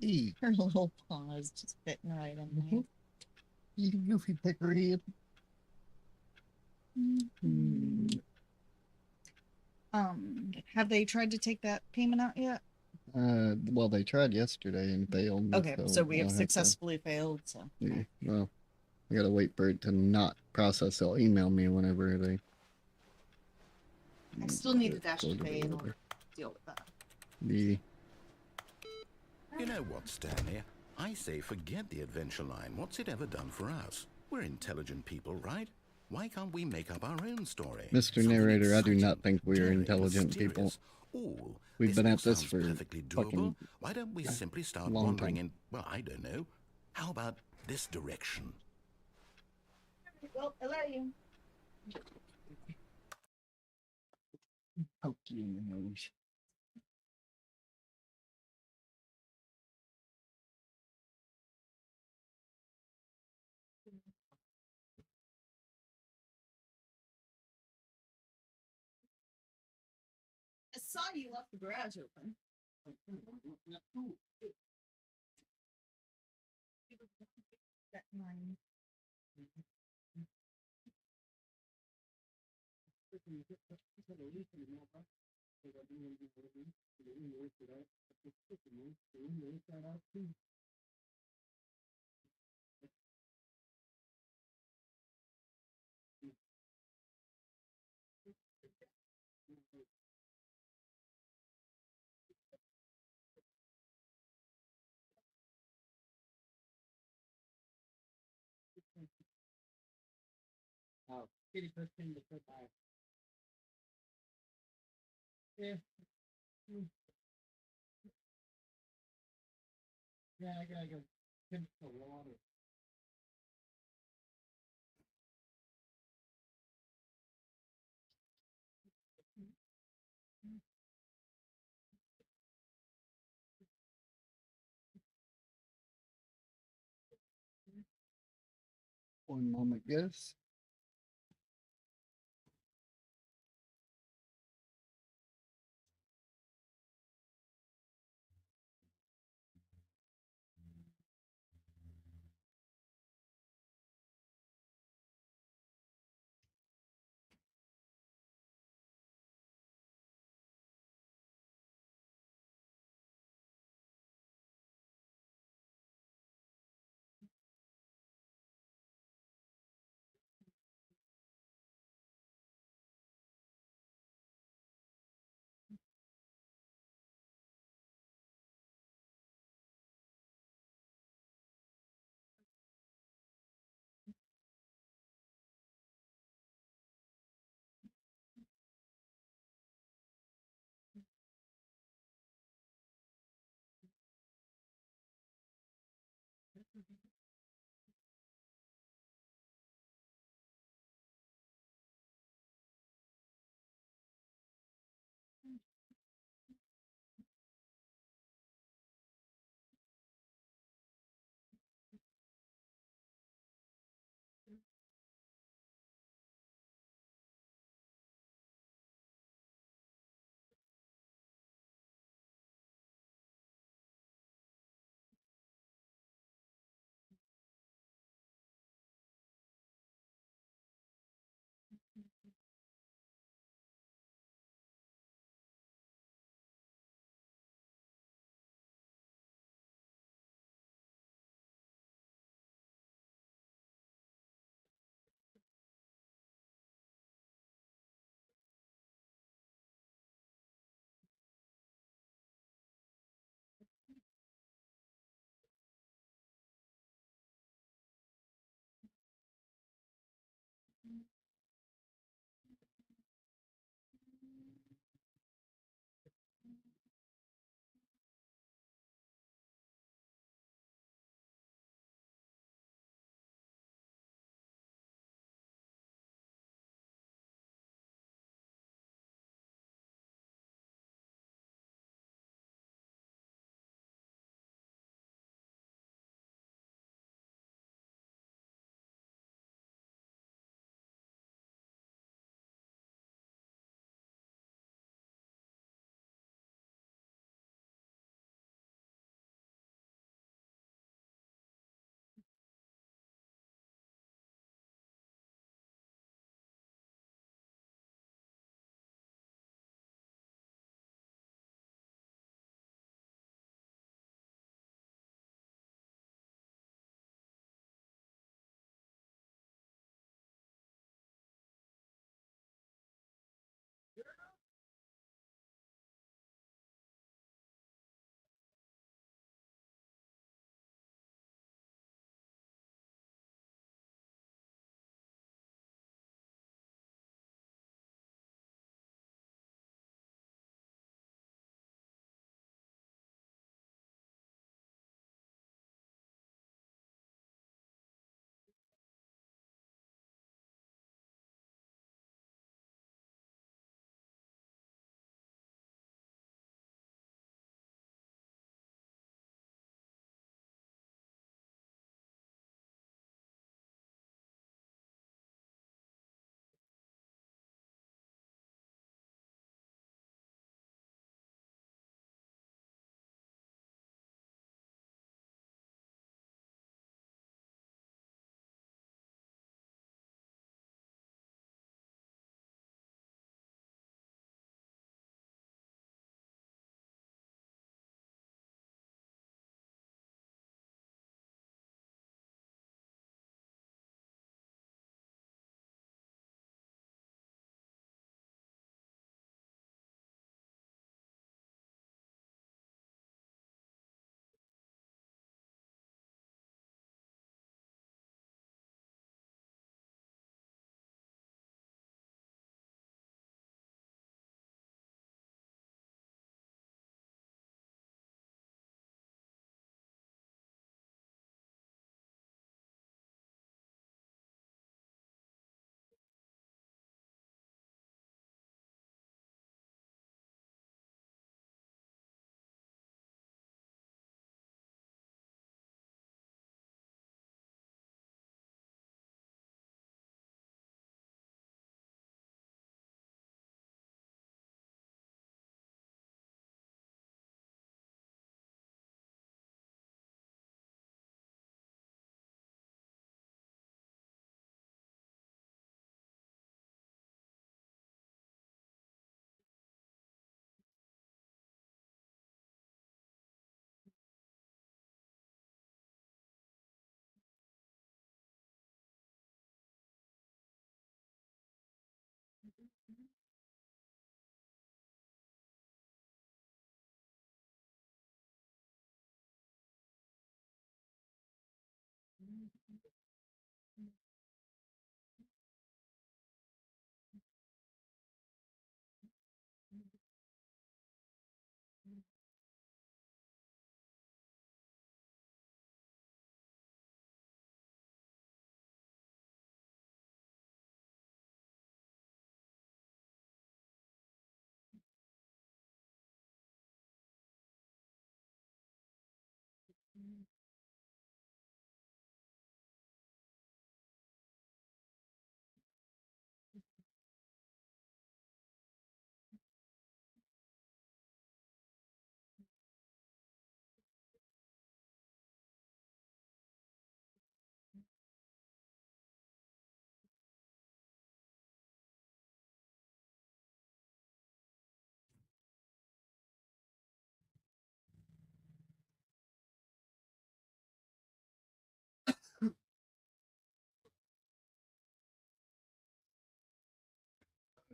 Her little paws just fitting right in there. You goofy pickery. Have they tried to take that payment out yet? Well, they tried yesterday and failed. Okay, so we have I'll successfully failed, so. Yeah, well, I gotta wait for it to not process. They'll email me whenever they... I still need to dash to pay and I'll deal with that. The... You know what, Stanley? I say forget the adventure line. What's it ever done for us? We're intelligent people, right? Why can't we make up our own story? Mr. Narrator, I do not think we are intelligent people. Ooh, We've been at this sounds for perfectly fucking doable. Why don't we simply start long wandering time. in, well, I don't know. How about this direction? Well, I let you. Poke you in the nose. I saw you left the garage open. That line. Oh, kitty first thing to put by. Yeah. One moment, yes.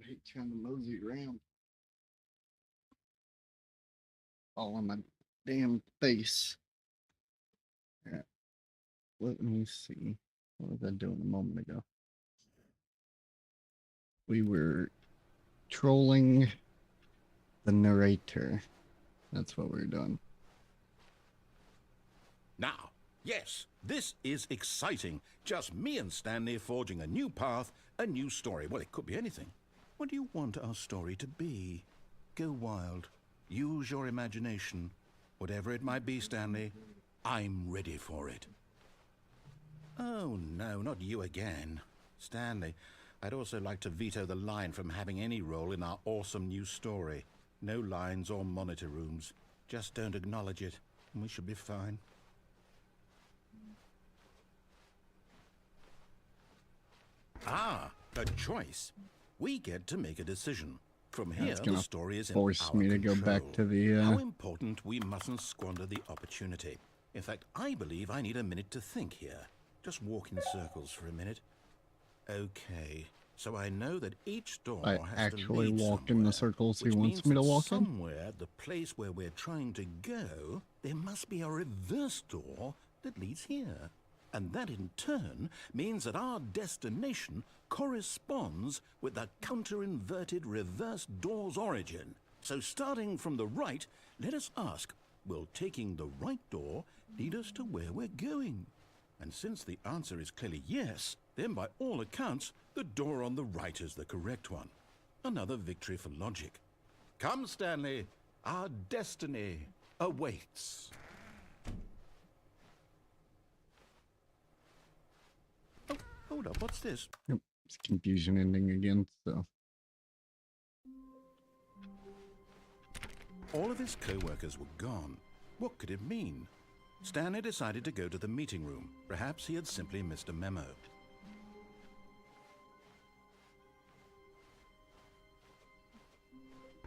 I hate trying to mosey around. All on my damn face. Yeah. Let me see. What was I doing a moment ago? We were trolling the narrator. That's what we're doing. Now, yes, this is exciting. Just me and Stanley forging a new path, a new story. Well, it could be anything. What do you want our story to be? Go wild. Use your imagination. Whatever it might be, Stanley, I'm ready for it. Oh, no, not you again. Stanley, I'd also like to veto the line from having any role in our awesome new story. No lines or monitor rooms. Just don't acknowledge it, and we should be fine. Ah, a choice. We get to make a decision. From here, the story is in force our me to control. go back to the How important we mustn't squander the opportunity. In fact, I believe I need a minute to think here. Just walk in circles for a minute. Okay, so I know that each door I has actually to lead walk in the somewhere, circles he which wants means me to that walk in. somewhere, the place where we're trying to go, there must be a reverse door that leads here. And that in turn means that our destination corresponds with the counter-inverted reverse door's origin. So starting from the right, let us ask, will taking the right door lead us to where we're going? And since the answer is clearly yes, then by all accounts, the door on the right is the correct one. Another victory for logic. Come, Stanley, our destiny awaits. Oh, hold up, what's this? Yep, it's confusion ending again, so. All of his co-workers were gone. What could it mean? Stanley decided to go to the meeting room. Perhaps he had simply missed a memo.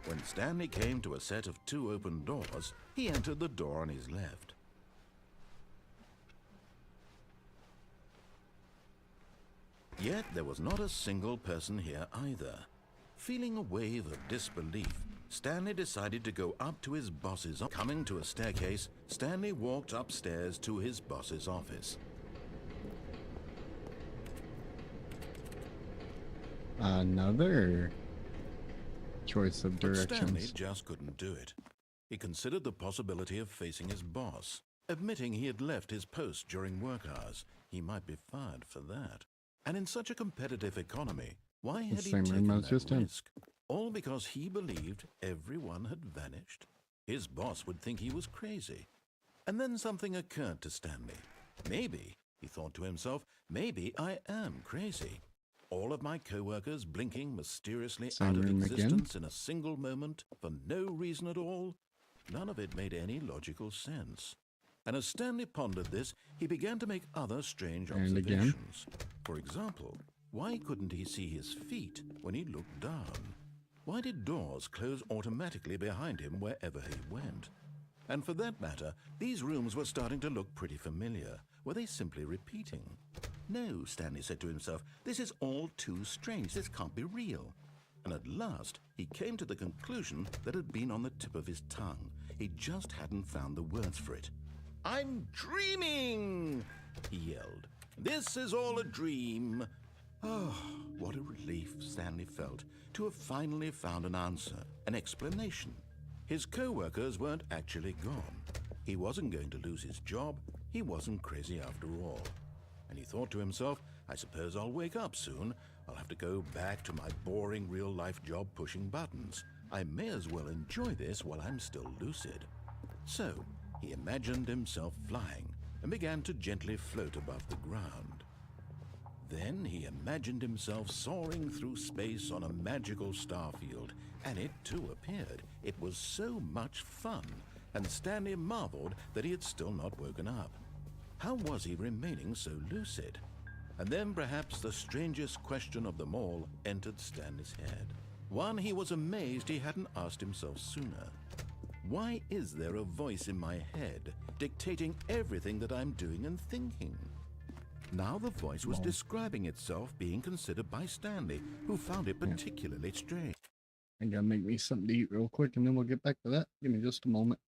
When Stanley came to a set of 2 open doors, he entered the door on his left. Yet there was not a single person here either. Feeling a wave of disbelief, Stanley decided to go up to his boss's office. Coming to a staircase, Stanley walked upstairs to his boss's office. Another choice of But Stanley directions. just couldn't do it. He considered the possibility of facing his boss. Admitting he had left his post during work hours, he might be fired for that. And in such a competitive economy, why had he same room taken I was that just in. risk? All because he believed everyone had vanished? His boss would think he was crazy. And then something occurred to Stanley. Maybe, he thought to himself, maybe I am crazy. All of my co-workers blinking mysteriously Same out of room again? existence in a single moment for no reason at all? None of it made any logical sense. And as Stanley pondered this, he began to make other strange And again? observations. For example, why couldn't he see his feet when he looked down? Why did doors close automatically behind him wherever he went? And for that matter, these rooms were starting to look pretty familiar. Were they simply repeating? No, Stanley said to himself, this is all too strange. This can't be real. And at last, he came to the conclusion that had been on the tip of his tongue. He just hadn't found the words for it. I'm dreaming, he yelled. This is all a dream. Oh, what a relief Stanley felt to have finally found an answer, an explanation. His co-workers weren't actually gone. He wasn't going to lose his job. He wasn't crazy after all. And he thought to himself, I suppose I'll wake up soon. I'll have to go back to my boring real-life job pushing buttons. I may as well enjoy this while I'm still lucid. So, he imagined himself flying and began to gently float above the ground. Then he imagined himself soaring through space on a magical starfield, and it too appeared. It was so much fun, and Stanley marveled that he had still not woken up. How was he remaining so lucid? And then perhaps the strangest question of them all entered Stanley's head. One he was amazed he hadn't asked himself sooner. Why is there a voice in my head dictating everything that I'm doing and thinking? Now the voice was describing itself being considered by Stanley, who found it particularly strange. I gotta make me something to eat real quick and then we'll get back to that. Give me just a moment.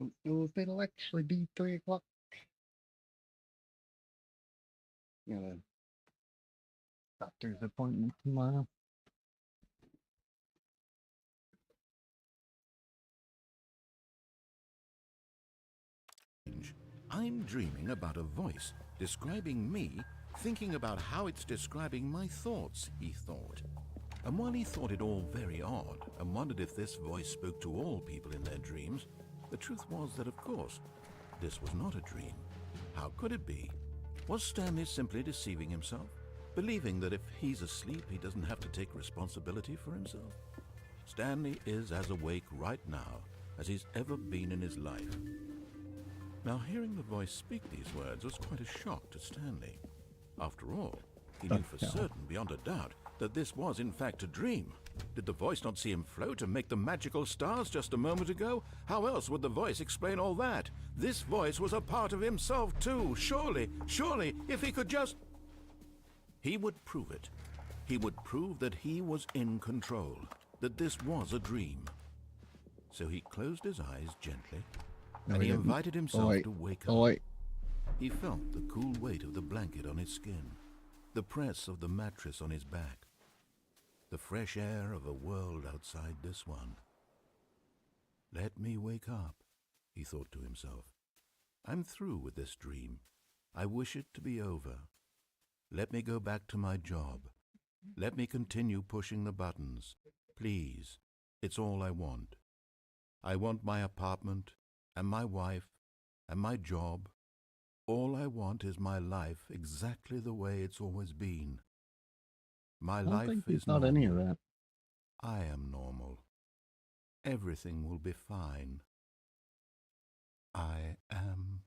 Don't know if it'll actually be 3 o'clock. Got a doctor's appointment tomorrow. I'm dreaming about a voice describing me, thinking about how it's describing my thoughts, he thought. And while he thought it all very odd and wondered if this voice spoke to all people in their dreams, the truth was that, of course, this was not a dream. How could it be? Was Stanley simply deceiving himself, believing that if he's asleep, he doesn't have to take responsibility for himself? Stanley is as awake right now as he's ever been in his life. Now, hearing the voice speak these words was quite a shock to Stanley. After all, he knew for certain, beyond a doubt, that this was in fact a dream. Did the voice not see him float and make the magical stars just a moment ago? How else would the voice explain all that? This voice was a part of himself too. Surely, if he could just... He would prove it. He would prove that he was in control, that this was a dream. So he closed his eyes gently, and he invited himself to wake up. He felt the cool weight of the blanket on his skin, the press of the mattress on his back, the fresh air of a world outside this one. Let me wake up, he thought to himself. I'm through with this dream. I wish it to be over. Let me go back to my job. Let me continue pushing the buttons. Please, it's all I want. I want my apartment, and my wife, and my job. All I want is my life exactly the way it's always been. My life is not normal. any of that. I am normal. Everything will be fine. I am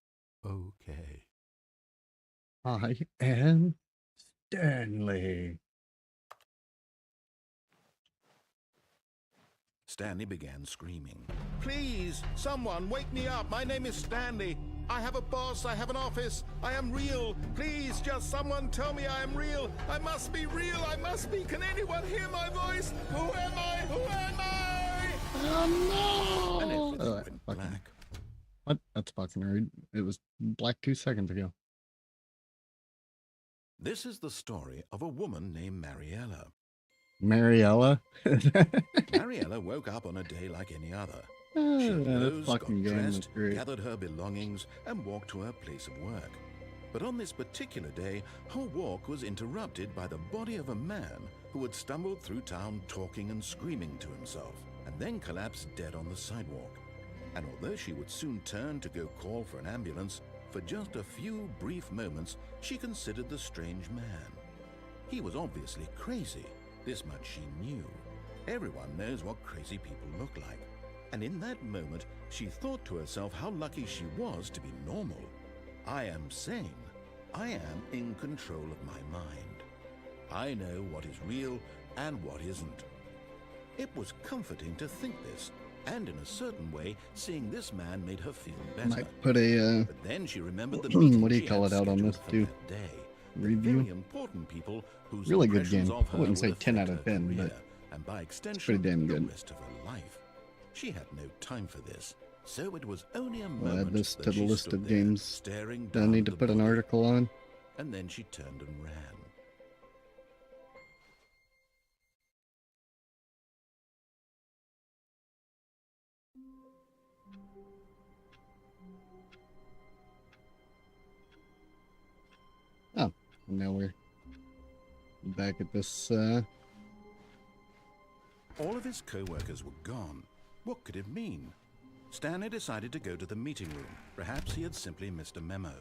okay. I am Stanley. Stanley began screaming. Please, someone, wake me up. My name is Stanley. I have a boss. I have an office. I am real. Please, just someone tell me I am real. I must be real. I must be. Can anyone hear my voice? Who am I? Who am I? Oh And no! everything went black. What? That's fucking rude. It was black 2 seconds ago. This is the story of a woman named Mariella. Mariella? Mariella woke up on a day like any other. She That rose, got fucking game was dressed, great. gathered her belongings, and walked to her place of work. But on this particular day, her walk was interrupted by the body of a man who had stumbled through town talking and screaming to himself, and then collapsed dead on the sidewalk. And although she would soon turn to go call for an ambulance, for just a few brief moments, she considered the strange man. He was obviously crazy. This much she knew. Everyone knows what crazy people look like. And in that moment, she thought to herself how lucky she was to be normal. I am sane. I am in control of my mind. I know what is real and what isn't. It was comforting to think this, and in a certain way, seeing this man made her feel better. Might put a But then she remembered the meeting what do you she call had it out on scheduled this for too? that day. Review. Very important people whose Really good impressions game. of I her wouldn't say would 10 affect out of her 10, but career, and by extension, pretty damn the good. rest of her life. She had no time for this, so it was only a I'll moment add this that to the she list stood of there, games staring that I down need to the put an body, article on. and then she turned and ran. Oh, and now we're back at this, All of his co-workers were gone. What could it mean? Stanley decided to go to the meeting room. Perhaps he had simply missed a memo.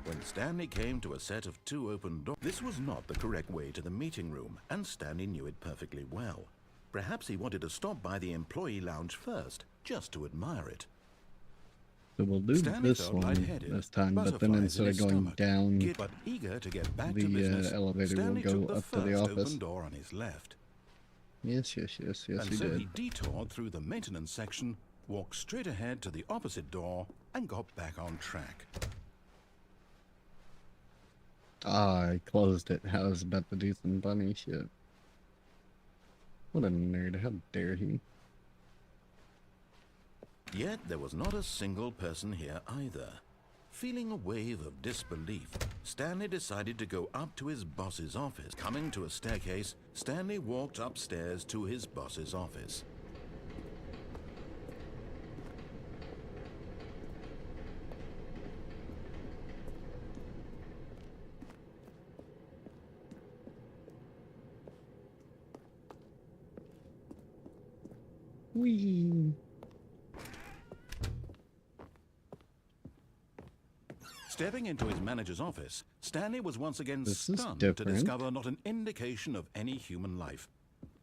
When Stanley came to a set of 2 open doors, this was not the correct way to the meeting room, and Stanley knew it perfectly well. Perhaps he wanted to stop by the employee lounge first, just to admire it. so we'll do Stanley this felt one lightheaded, this time, but then butterflies instead in of his going stomach. down But eager to get back to the business, elevator, Stanley we'll took go the up to the first office. open door on his left. Yes, And he so did. he detoured through the maintenance section, walked straight ahead to the opposite door, and got back on track. Ah, I closed it. I was about to do some funny shit. What a nerd. How dare he? Yet there was not a single person here either. Feeling a wave of disbelief, Stanley decided to go up to his boss's office. Coming to a staircase, Stanley walked upstairs to his boss's office. Whee! Stepping into his manager's office, Stanley was once again This is stunned to different. discover not an indication of any human life.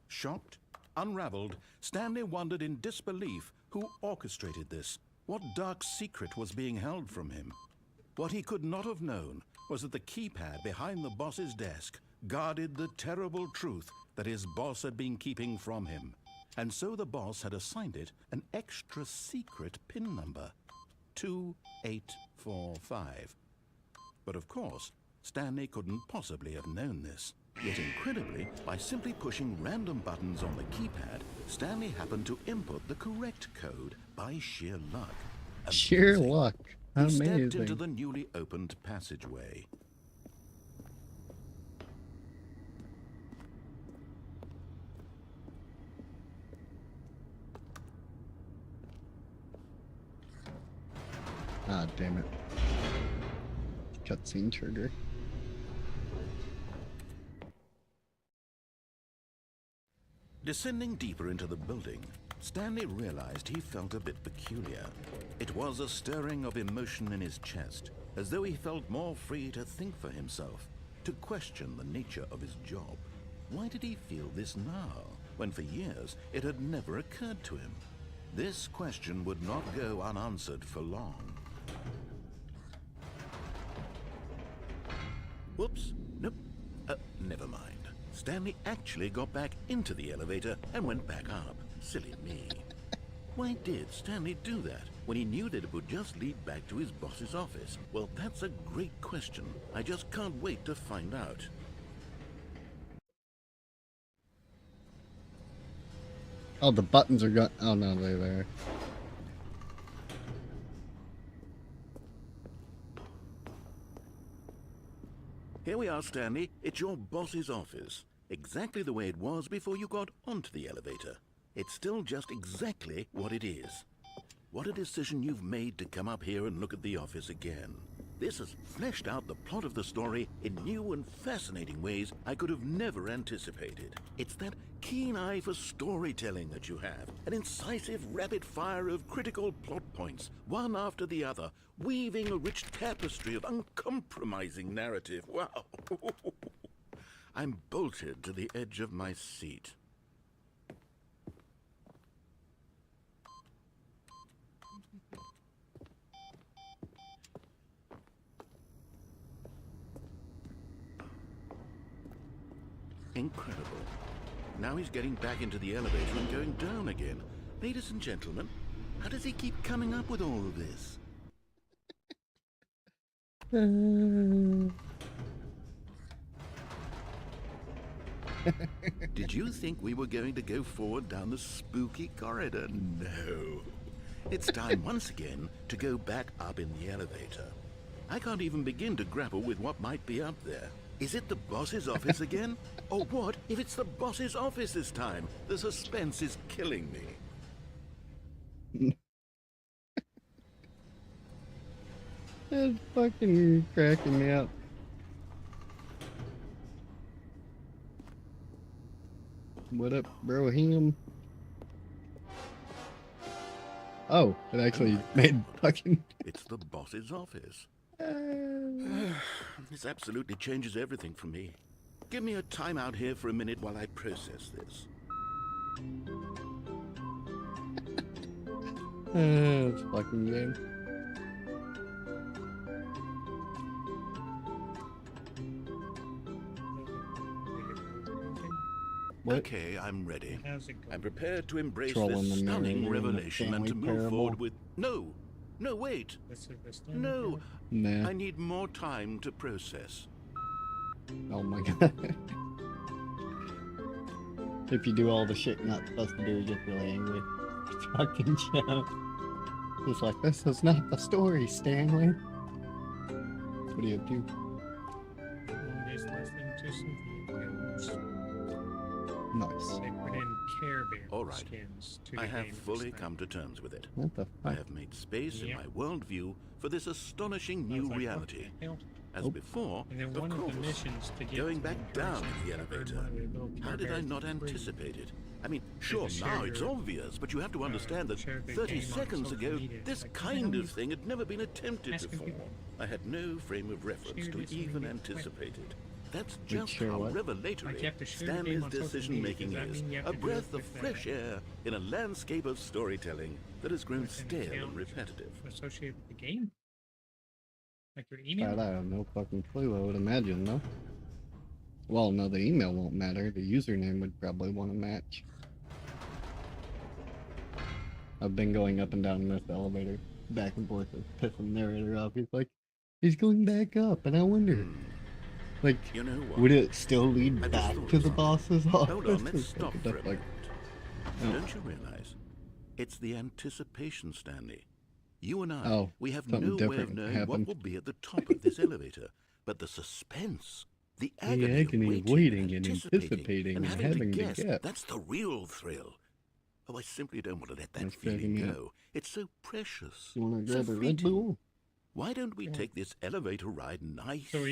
Shocked, unraveled, Stanley wondered in disbelief who orchestrated this. What dark secret was being held from him? What he could not have known was that the keypad behind the boss's desk guarded the terrible truth that his boss had been keeping from him. And so the boss had assigned it an extra secret PIN number. 2845. But of course, Stanley couldn't possibly have known this. Yet incredibly, by simply pushing random buttons on the keypad, Stanley happened to input the correct code by sheer luck. Sheer Amazing. luck. He stepped Amazing. into the newly opened passageway. Ah, damn it. Cutscene trigger. Descending deeper into the building, Stanley realized he felt a bit peculiar. It was a stirring of emotion in his chest, as though he felt more free to think for himself, to question the nature of his job. Why did he feel this now, when for years it had never occurred to him? This question would not go unanswered for long. Whoops, nope, never mind. Stanley actually got back into the elevator and went back up. Silly me. Why did Stanley do that when he knew that it would just lead back to his boss's office? Well, that's a great question. I just can't wait to find out. Oh, the buttons are gone. Oh, no, they're there. Here we are, Stanley. It's your boss's office. Exactly the way it was before you got onto the elevator. It's still just exactly what it is. What a decision you've made to come up here and look at the office again. This has fleshed out the plot of the story in new and fascinating ways I could have never anticipated. It's that keen eye for storytelling that you have, an incisive rapid fire of critical plot points, one after the other, weaving a rich tapestry of uncompromising narrative. Wow! I'm bolted to the edge of my seat. Incredible. Now he's getting back into the elevator and going down again. Ladies and gentlemen, how does he keep coming up with all of this? Did you think we were going to go forward down the spooky corridor? No. It's time once again to go back up in the elevator. I can't even begin to grapple with what might be up there. Is it the boss's office again? Or what if it's the boss's office this time? The suspense is killing me. It's fucking cracking me up. What up, bro? Him? Oh, it actually made fucking. It's the boss's office. This absolutely changes everything for me. Give me a time out here for a minute while I process this. It's fucking game. What? Okay, I'm ready. I'm prepared to embrace Trolling this the stunning narrator in the revelation and to family move parable. forward with... No! No, wait! No! Nah. I need more time to process. Oh my god. If you do all the shit you're not supposed to do, he gets really angry. Fucking Jeff. He's like, this is not the story, Stanley. What do you do? I'm just listening to some videos. Nice. They put in Care Bear All right. skins to the I have game fully this come to terms with it. What the I fuck? have made space in Yep. my worldview for this astonishing I new was like, what reality. the hell? As before, And then of one of the course, missions to get going to back the down person, in the I heard elevator. one of the little How Care did I Bears not for free. anticipate it? I mean, They sure, just now shared it's your, obvious, but you have to understand that shared the 30 game on seconds social ago, media. this Like, kind you of thing had never been attempted asking before. people. I had no frame of reference Shared to it so even many anticipate it. That's Wait, just share how what? revelatory Like, you have to share the game Stanley's on social decision-making media. Does that is. mean you have A to do it breath of with, fresh air in a landscape of storytelling that has grown with an stale account and repetitive. associated with the game? Like your God, email? I have no fucking clue. I would imagine, no? Well, no, the email won't matter. The username would probably want to match. I've been going up and down this elevator, back and forth, pissing the narrator off. He's like, he's going back up, and I wonder, like, You know what? would it still lead I just back thought to of the something. boss's office? Hold on, let's Or stop fucking for a stuff like, moment. Don't you realize? It's the anticipation, Stanley. You and I, Oh, we have something no way of different knowing happened. what will be at the top of this elevator. But the suspense, the agony, agony of of waiting and anticipating anticipating and having having to to guess, guess. that's the real thrill. Oh, I simply don't want to let that That's feeling cracking me up. go. It's so precious, You want to so grab a Red fleeting. Bull? Why don't we Yeah. take this elevator ride nice So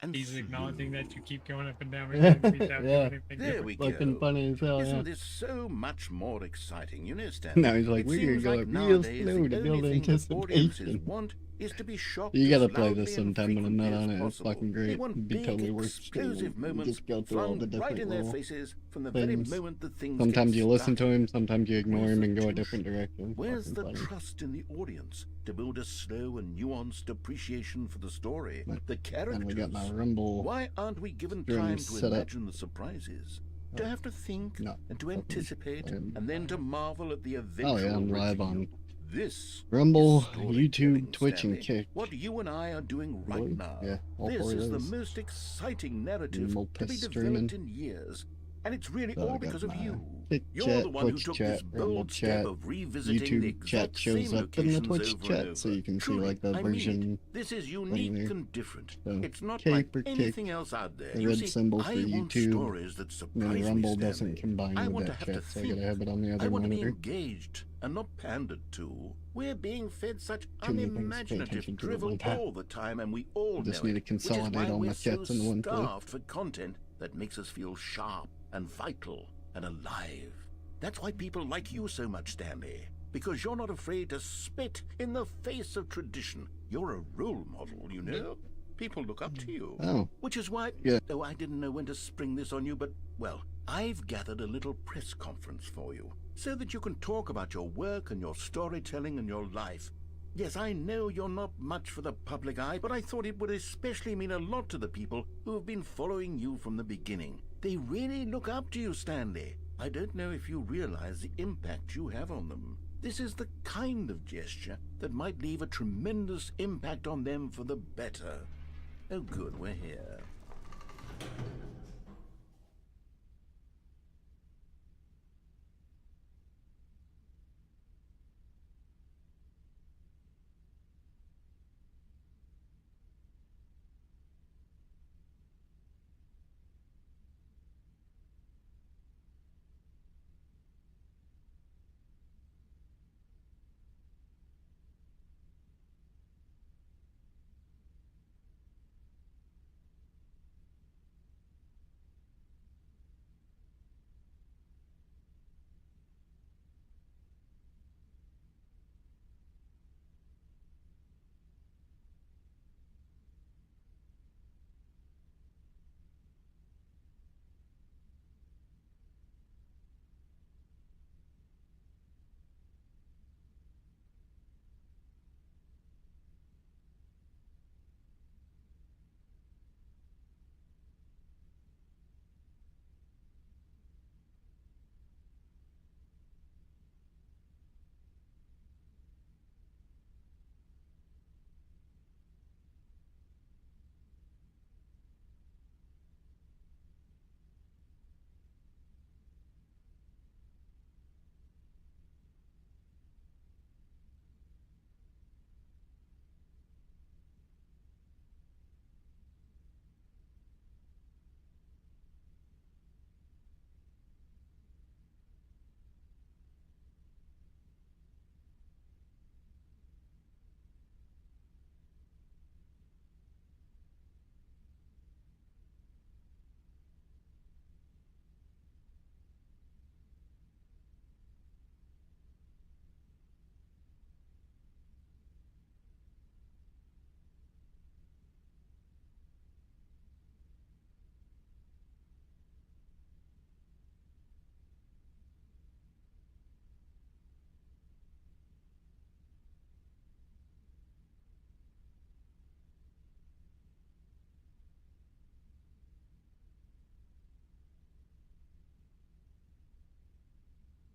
and he's acknowledging slow? that you keep going up and down without doing Yeah. anything There different. we Fucking go. funny as hell, Isn't yeah. this so much more exciting? You know, Stanley. Now he's like, it we're gonna seems go like up real nowadays slow the to only build thing that audiences anticipation. want is to be shocked You as gotta play loudly this and sometime when I'm not frequently on as it. It's possible. fucking They great. want It'd be big, totally worth streaming. explosive You moments just go through all flung the right different in their little faces from the very things. moment that things Sometimes get you listen to started. him, sometimes you ignore Where's him the and go a tension? different direction. It's Where's fucking the funny. trust in the audience to build a slow and nuanced appreciation for the story, Right. the characters? And we got my Rumble Why aren't we given stream time to set up. imagine the surprises? To have to think No, and to fucking anticipate fine. and then to marvel at the eventual Oh yeah, I'm live reveal. on This Rumble, is storytelling, YouTube, Twitch, Stanley. and Kick. What you and I are doing right Really? now. Yeah, all This four of is the those. most exciting narrative to Multi be streaming. developed in years. And it's really So I all got because of my you. Kick You're chat, the one who Twitch took chat, this Rumble bold chat, step of revisiting the YouTube chat exact shows same up in the locations Twitch over chat, and so over. you can see Truly, like the I mean version it. This is thing unique there. and different. So, It's not cape like or kick, anything else out there. the You red see, symbol for I want YouTube, stories that and surprise then me, Rumble doesn't Stanley. combine I with want to that have to chat, so I think. gotta have it on the I other want to be monitor. engaged and not pandered to. We're being fed such Too many things to pay unimaginative attention to at drivel one time. all the time, and we all I just know need to it, which is consolidate why all we're my so chats into one place. starved for content that makes us feel sharp and vital and alive. That's why people like you so much, Stanley. Because you're not afraid to spit in the face of tradition. You're a role model, you know? People look up to you. Oh, Which is why... yeah. Oh, I didn't know when to spring this on you, but, well, I've gathered a little press conference for you, so that you can talk about your work and your storytelling and your life. Yes, I know you're not much for the public eye, but I thought it would especially mean a lot to the people who have been following you from the beginning. They really look up to you, Stanley. I don't know if you realize the impact you have on them. This is the kind of gesture that might leave a tremendous impact on them for the better. Oh good, we're here.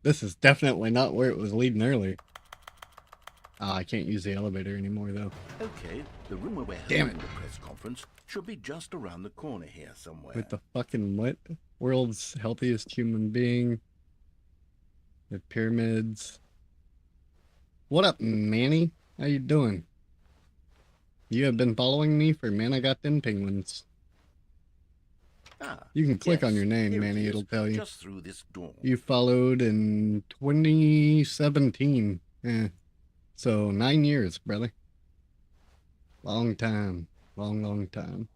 This is definitely not where it was leading earlier. Ah, I can't use the elevator anymore, though. Okay, the room where we're Damn holding the press conference should be just around the corner here somewhere. With the fucking what? World's healthiest human being. The pyramids. What up, Manny? How you doing? You have been following me for Man I Got Them Penguins. Ah, You can click on yes, your name, here Manny, is, it'll tell you. just through this door. You followed in 2017. So 9 years, brother. Long time. Long time.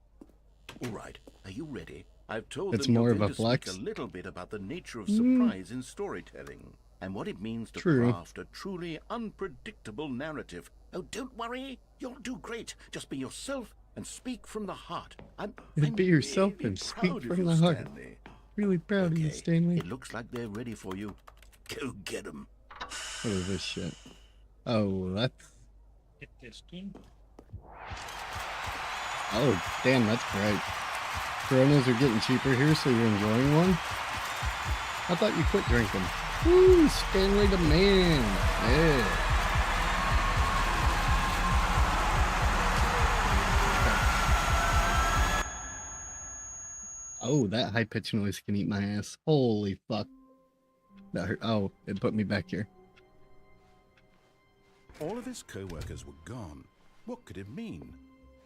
All right, are you ready? I've told It's them more you're of going a to flex. speak a little bit about the nature of surprise in storytelling and what it means to True. craft a truly unpredictable narrative. Oh, don't worry, you'll do great. Just be yourself and speak from the heart. I'm Be yourself really and speak proud of from you, the heart. Stanley. Really proud of you, Okay, Stanley. it looks like they're ready for you. Go get them. What is this shit? Oh, that's... Get this game. Oh, damn, that's great. Coronas are getting cheaper here, so you're enjoying one? I thought you quit drinking. Woo, Stanley the man. Yeah. Oh, that high-pitched noise can eat my ass. Holy fuck. That hurt. Oh, it put me back here. All of his co-workers were gone. What could it mean?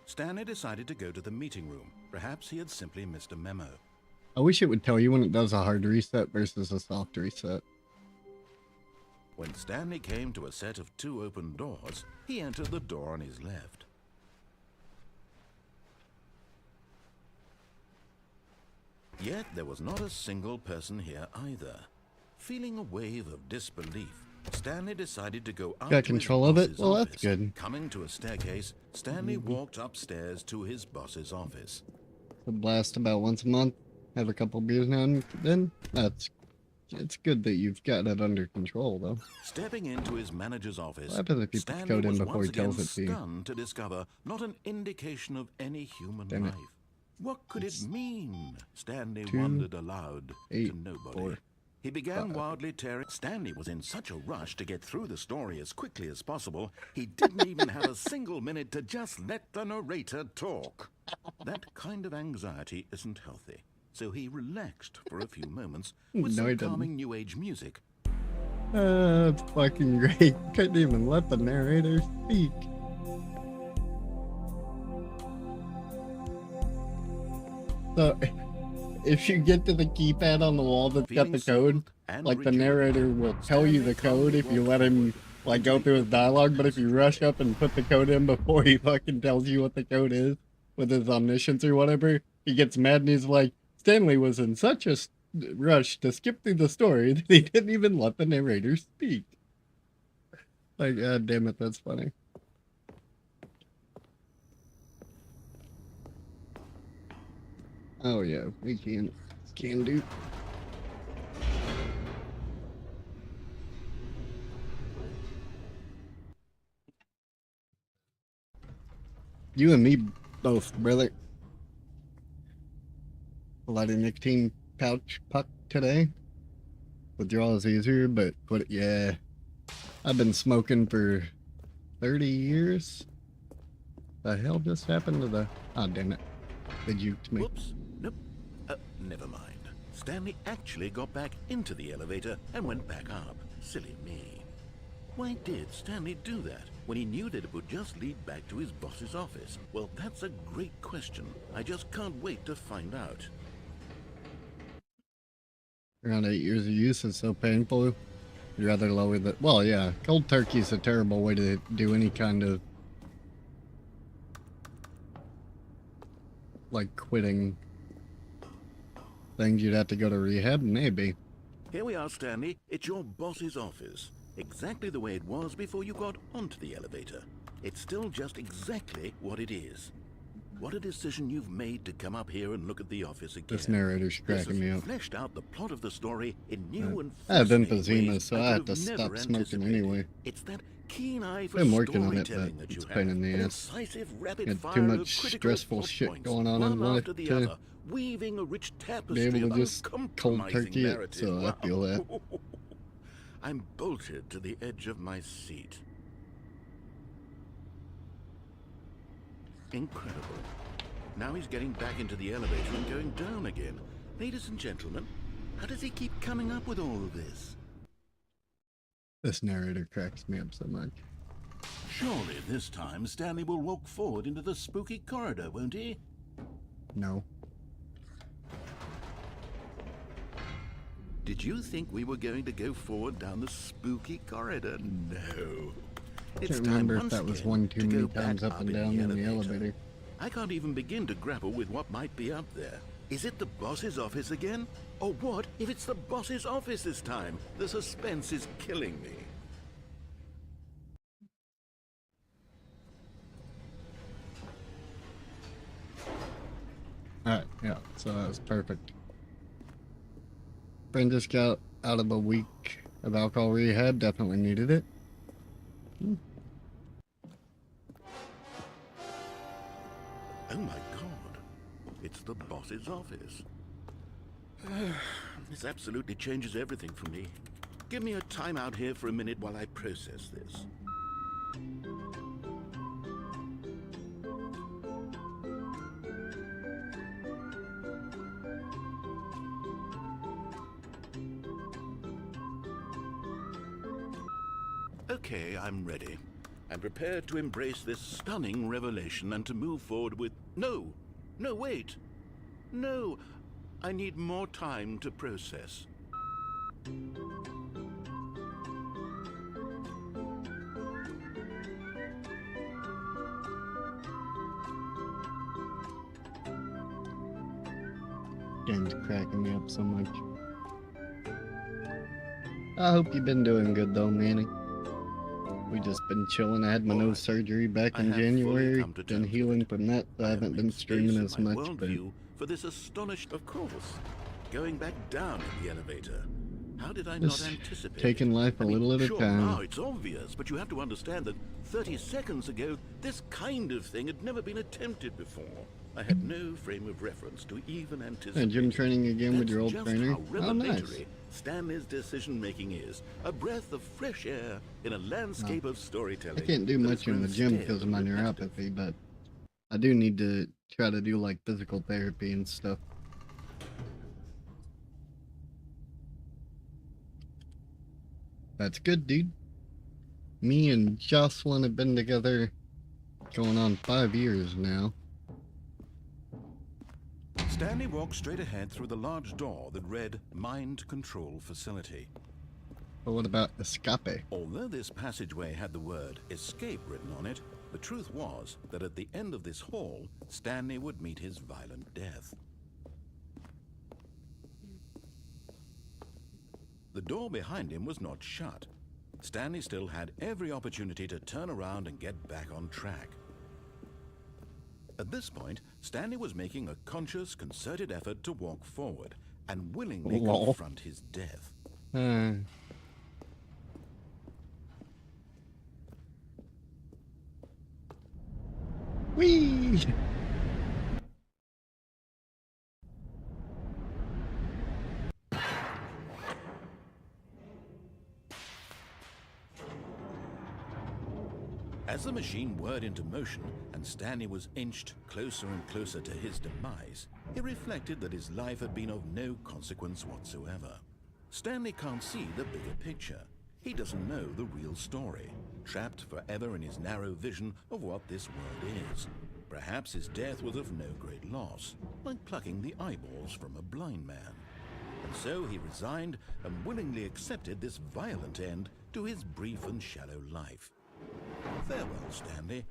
Stanley decided to go to the meeting room. Perhaps he had simply missed a memo. I wish it would tell you when it does a hard reset versus a soft reset. When Stanley came to a set of 2 open doors, he entered the door on his left. Yet there was not a single person here either. Feeling a wave of disbelief, Stanley decided to go up Got to his control of it? boss's Well, office. that's good. Coming to a staircase, Stanley walked upstairs to his boss's office. The blast about once a month. Have a couple beers now and then. It's good that you've got it under control, though. Stepping into his manager's office, What happens if you put the Stanley code in was before once he tells again it to you? stunned to discover not an indication of any human Damn it. life. What could it mean? Stanley 2, wondered aloud 8, to nobody. 4, He began 5. wildly tearing. Stanley was in such a rush to get through the story as quickly as possible, he didn't even have a single minute to just let the narrator talk. That kind of anxiety isn't healthy, so he relaxed for a few moments with No, he some didn't. calming new age music. That's fucking great. Couldn't even let the narrator speak. So, if you get to the keypad on the wall that's got the code, like the narrator will tell you the code if you let him like go through his dialogue, but if you rush up and put the code in before he fucking tells you what the code is with his omniscience or whatever, he gets mad and he's like, Stanley was in such a rush to skip through the story that he didn't even let the narrator speak. Like, god damn it, that's funny. Oh yeah, we can do. You and me both, brother. A lot of nicotine pouch puck today. Withdrawal is easier, but yeah. I've been smoking for 30 years. The hell just happened to the... Oh, damn it. They juked me. Whoops. Nope. Never mind. Stanley actually got back into the elevator and went back up. Silly me. Why did Stanley do that when he knew that it would just lead back to his boss's office? Well, that's a great question. I just can't wait to find out. Around 8 years of use is so painful. You'd rather lower the... Well, yeah. Cold turkey is a terrible way to do any kind of... like quitting things. You'd have to go to rehab, maybe. Here we are, Stanley. It's your boss's office. Exactly the way it was before you got onto the elevator. It's still just exactly what it is. What a decision you've made to come up here and look at the office again. This narrator's cracking me up. Fleshed out the plot of the story in new and I have fascinating emphysema, ways so I I have could to never stop smoking anticipated. anyway. It's that keen eye for Been working on it, storytelling but that it's you a pain have. in the An ass. incisive, rapid Got fire too of much critical stressful thought shit points, going on in one life after the to other, weaving a rich tapestry be able of to just cold uncompromising turkey it, narrative. so I feel that. I'm bolted to the edge of my seat. Incredible. Now he's getting back into the elevator and going down again. Ladies and gentlemen, how does he keep coming up with all of this? This narrator cracks me up so much. Surely this time Stanley will walk forward into the spooky corridor, won't he? No. Did you think we were going to go forward down the spooky corridor? No. I can't remember if that was one too many times up and down in the elevator. I can't even begin to grapple with what might be up there. Is it the boss's office again? Or what if it's the boss's office this time? The suspense is killing me. Alright, yeah, so that was perfect. Friend just got out of a week of alcohol rehab, definitely needed it. Oh my god, it's the boss's office. This absolutely changes everything for me. Give me a time out here for a minute while I process this. Okay, I'm ready. I'm prepared to embrace this stunning revelation and to move forward with... No! No, wait! No! I need more time to process. Game's cracking me up so much. I hope you've been doing good though, Manny. We just been chilling. I had my nose surgery back in January. Been healing from that, so I haven't been streaming as much. But for this astonished, of course, going back down in the elevator. How did I just not anticipate? Taking life a little at a time. Now it's obvious, but you have to understand that 30 seconds ago, this kind of thing had never been attempted before. I had no frame of reference to even anticipate. Gym training again with your old trainer. Oh, nice. Stanley's decision-making is a breath of fresh air in a landscape of storytelling. I can't do much in the gym because of my neuropathy, but I do need to try to do like physical therapy and stuff. That's good, dude. Me and Jocelyn have been together going on 5 years now. Stanley walked straight ahead through the large door that read Mind Control Facility. But what about escape? Although this passageway had the word escape written on it, the truth was that at the end of this hall, Stanley would meet his violent death. The door behind him was not shut. Stanley still had every opportunity to turn around and get back on track. At this point, Stanley was making a conscious, concerted effort to walk forward and willingly confront his death. Whee! As the machine whirred into motion and Stanley was inched closer and closer to his demise, he reflected that his life had been of no consequence whatsoever. Stanley can't see the bigger picture. He doesn't know the real story, trapped forever in his narrow vision of what this world is. Perhaps his death was of no great loss, like plucking the eyeballs from a blind man. And so he resigned and willingly accepted this violent end to his brief and shallow life. Farewell, Stanley.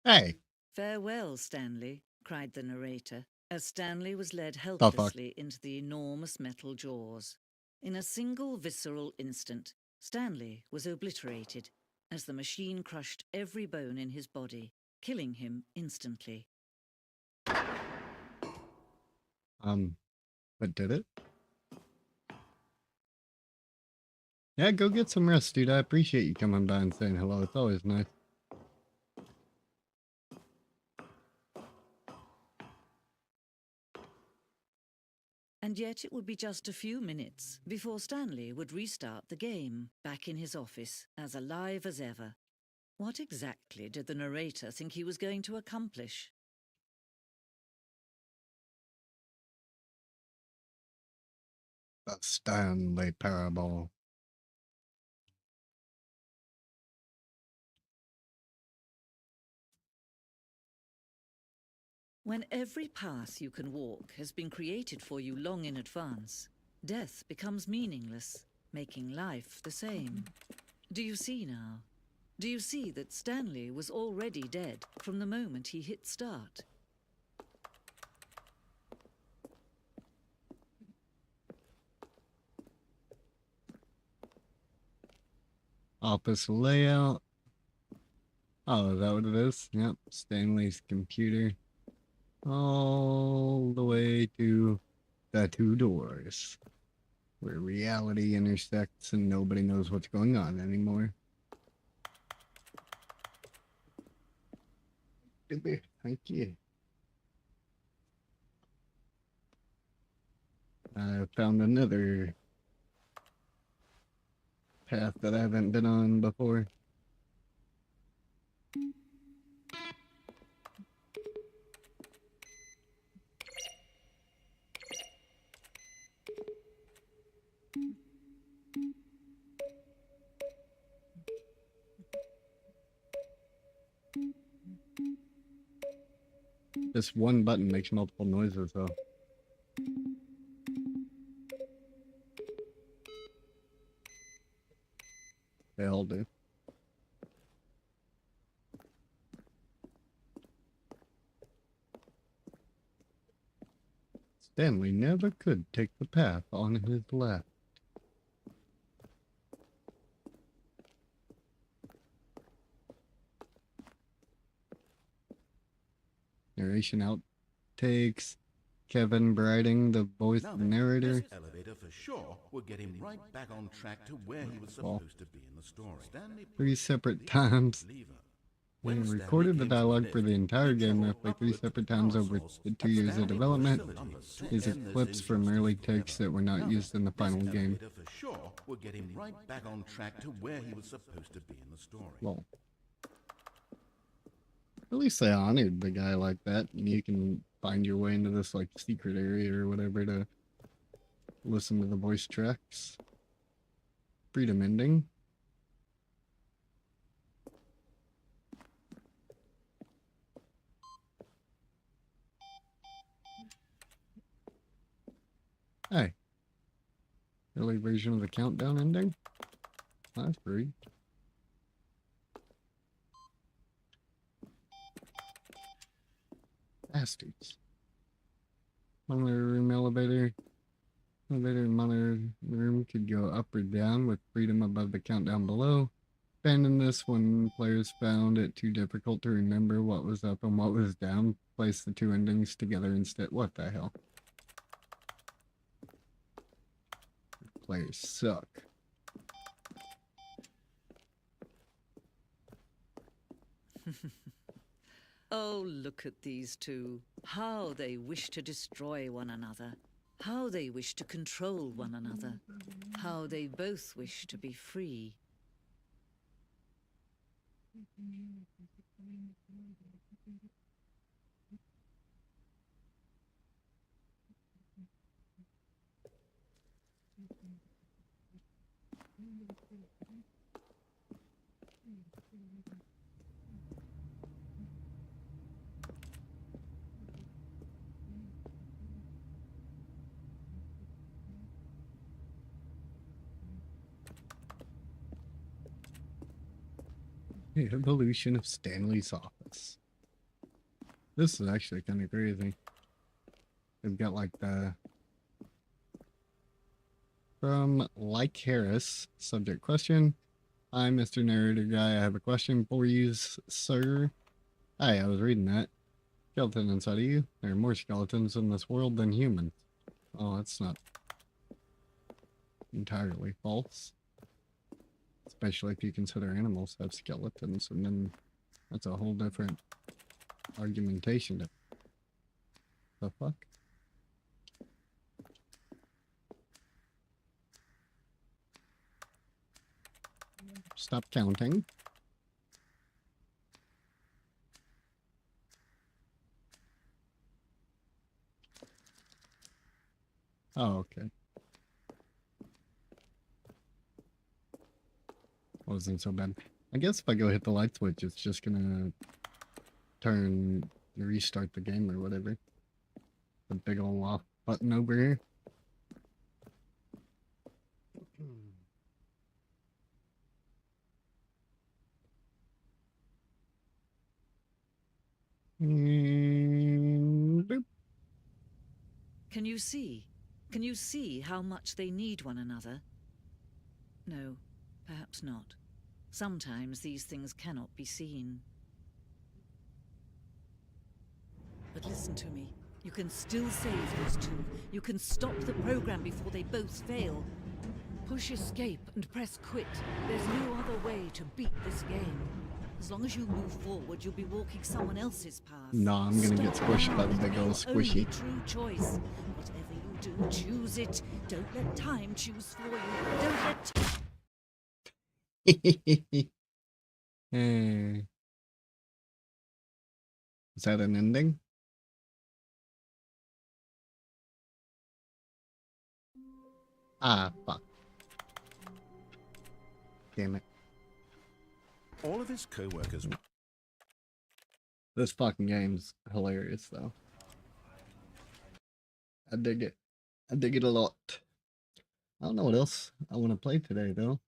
Hey! Farewell, Stanley, cried the narrator, as Stanley was led helplessly into the enormous metal jaws. In a single visceral instant, Stanley was obliterated as the machine crushed every bone in his body, killing him instantly. But did it? Yeah, go get some rest, dude. I appreciate you coming by and saying hello. It's always nice. And yet it would be just a few minutes before Stanley would restart the game, back in his office, as alive as ever. What exactly did the narrator think he was going to accomplish? The Stanley Parable. When every path you can walk has been created for you long in advance, death becomes meaningless, making life the same. Do you see now? Do you see that Stanley was already dead from the moment he hit start? Office layout. Oh, is that what it is? Yep, Stanley's computer. All the way to the two doors, where reality intersects and nobody knows what's going on anymore. Thank you. I found another path that I haven't been on before. This one button makes multiple noises, though. They all do. Stanley never could take the path on his left. Narration outtakes. Kevin Briding, the voice of the narrator. This elevator for sure would get him right back on track to where he was supposed to be in the story. Stanley 3 separate times. We recorded the dialogue for the entire game roughly 3 separate times over the 2 years of development. These are clips from early takes that were not used in the final game. For sure would get him right back on track to where he was supposed to be in the story. Well, at least they honored the guy like that, and you can find your way into this like secret area or whatever to listen to the voice tracks. Freedom ending. Hey. Early version of the countdown ending? That's free. Bastards. Monitor room elevator. Elevator and monitor room could go up or down with freedom above the countdown below. Abandon this when players found it too difficult to remember what was up and what was down. Place the two endings together instead. What the hell? Players suck. Oh, look at these two. How they wish to destroy one another. How they wish to control one another. How they both wish to be free. The evolution of Stanley's office. This is actually kind of crazy. They've got like the... From Like Harris, subject question. Hi, Mr. Narrator Guy. I have a question for you, sir. Hi, I was reading that. Skeleton inside of you. There are more skeletons in this world than humans. Oh, that's not entirely false. Especially if you consider animals have skeletons, and then that's a whole different argumentation. The fuck? stop counting. Oh, okay. Wasn't so bad. I guess if I go hit the light switch, it's just gonna restart the game or whatever. The big ol' off button over here. Boop. Can you see? Can you see how much they need one another? No, perhaps not. Sometimes these things cannot be seen. But listen to me. You can still save those two. You can stop the program before they both fail. Push escape and press quit. There's no other way to beat this game. As long as you move forward, you'll be walking someone else's path. No, I'm gonna get squished by the big ol' squishy. Only true choice. Whatever you do, choose it. Don't let time choose for you. Don't let... Is that an ending? Ah, fuck. Damn it. All of his co-workers... This fucking game's hilarious, though. I dig it. I dig it a lot. I don't know what else I want to play today, though.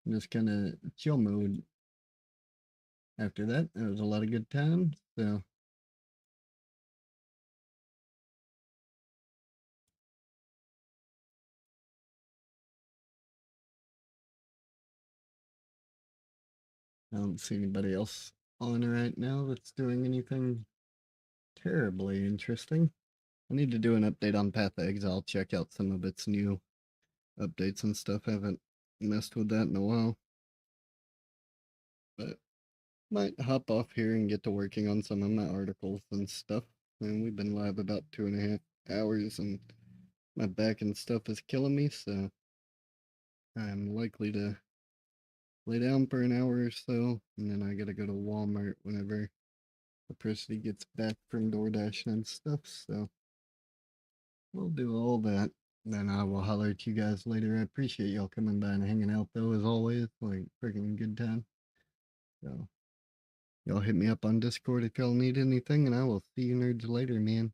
I'm just kind of chill mode. After that, there was a lot of good times, so... I don't see anybody else on right now that's doing anything terribly interesting. I need to do an update on Path of Exile, check out some of its new updates and stuff. I haven't messed with that in a while. But might hop off here and get to working on some of my articles and stuff. And we've been live about 2.5 hours and my back and stuff is killing me, so I'm likely to lay down for an hour or so, and then I gotta go to Walmart whenever Electricity gets back from DoorDash and stuff, so we'll do all that. Then I will holler at you guys later. I appreciate y'all coming by and hanging out, though, as always. Like, freaking good time. So, y'all hit me up on Discord if y'all need anything, and I will see you nerds later, man.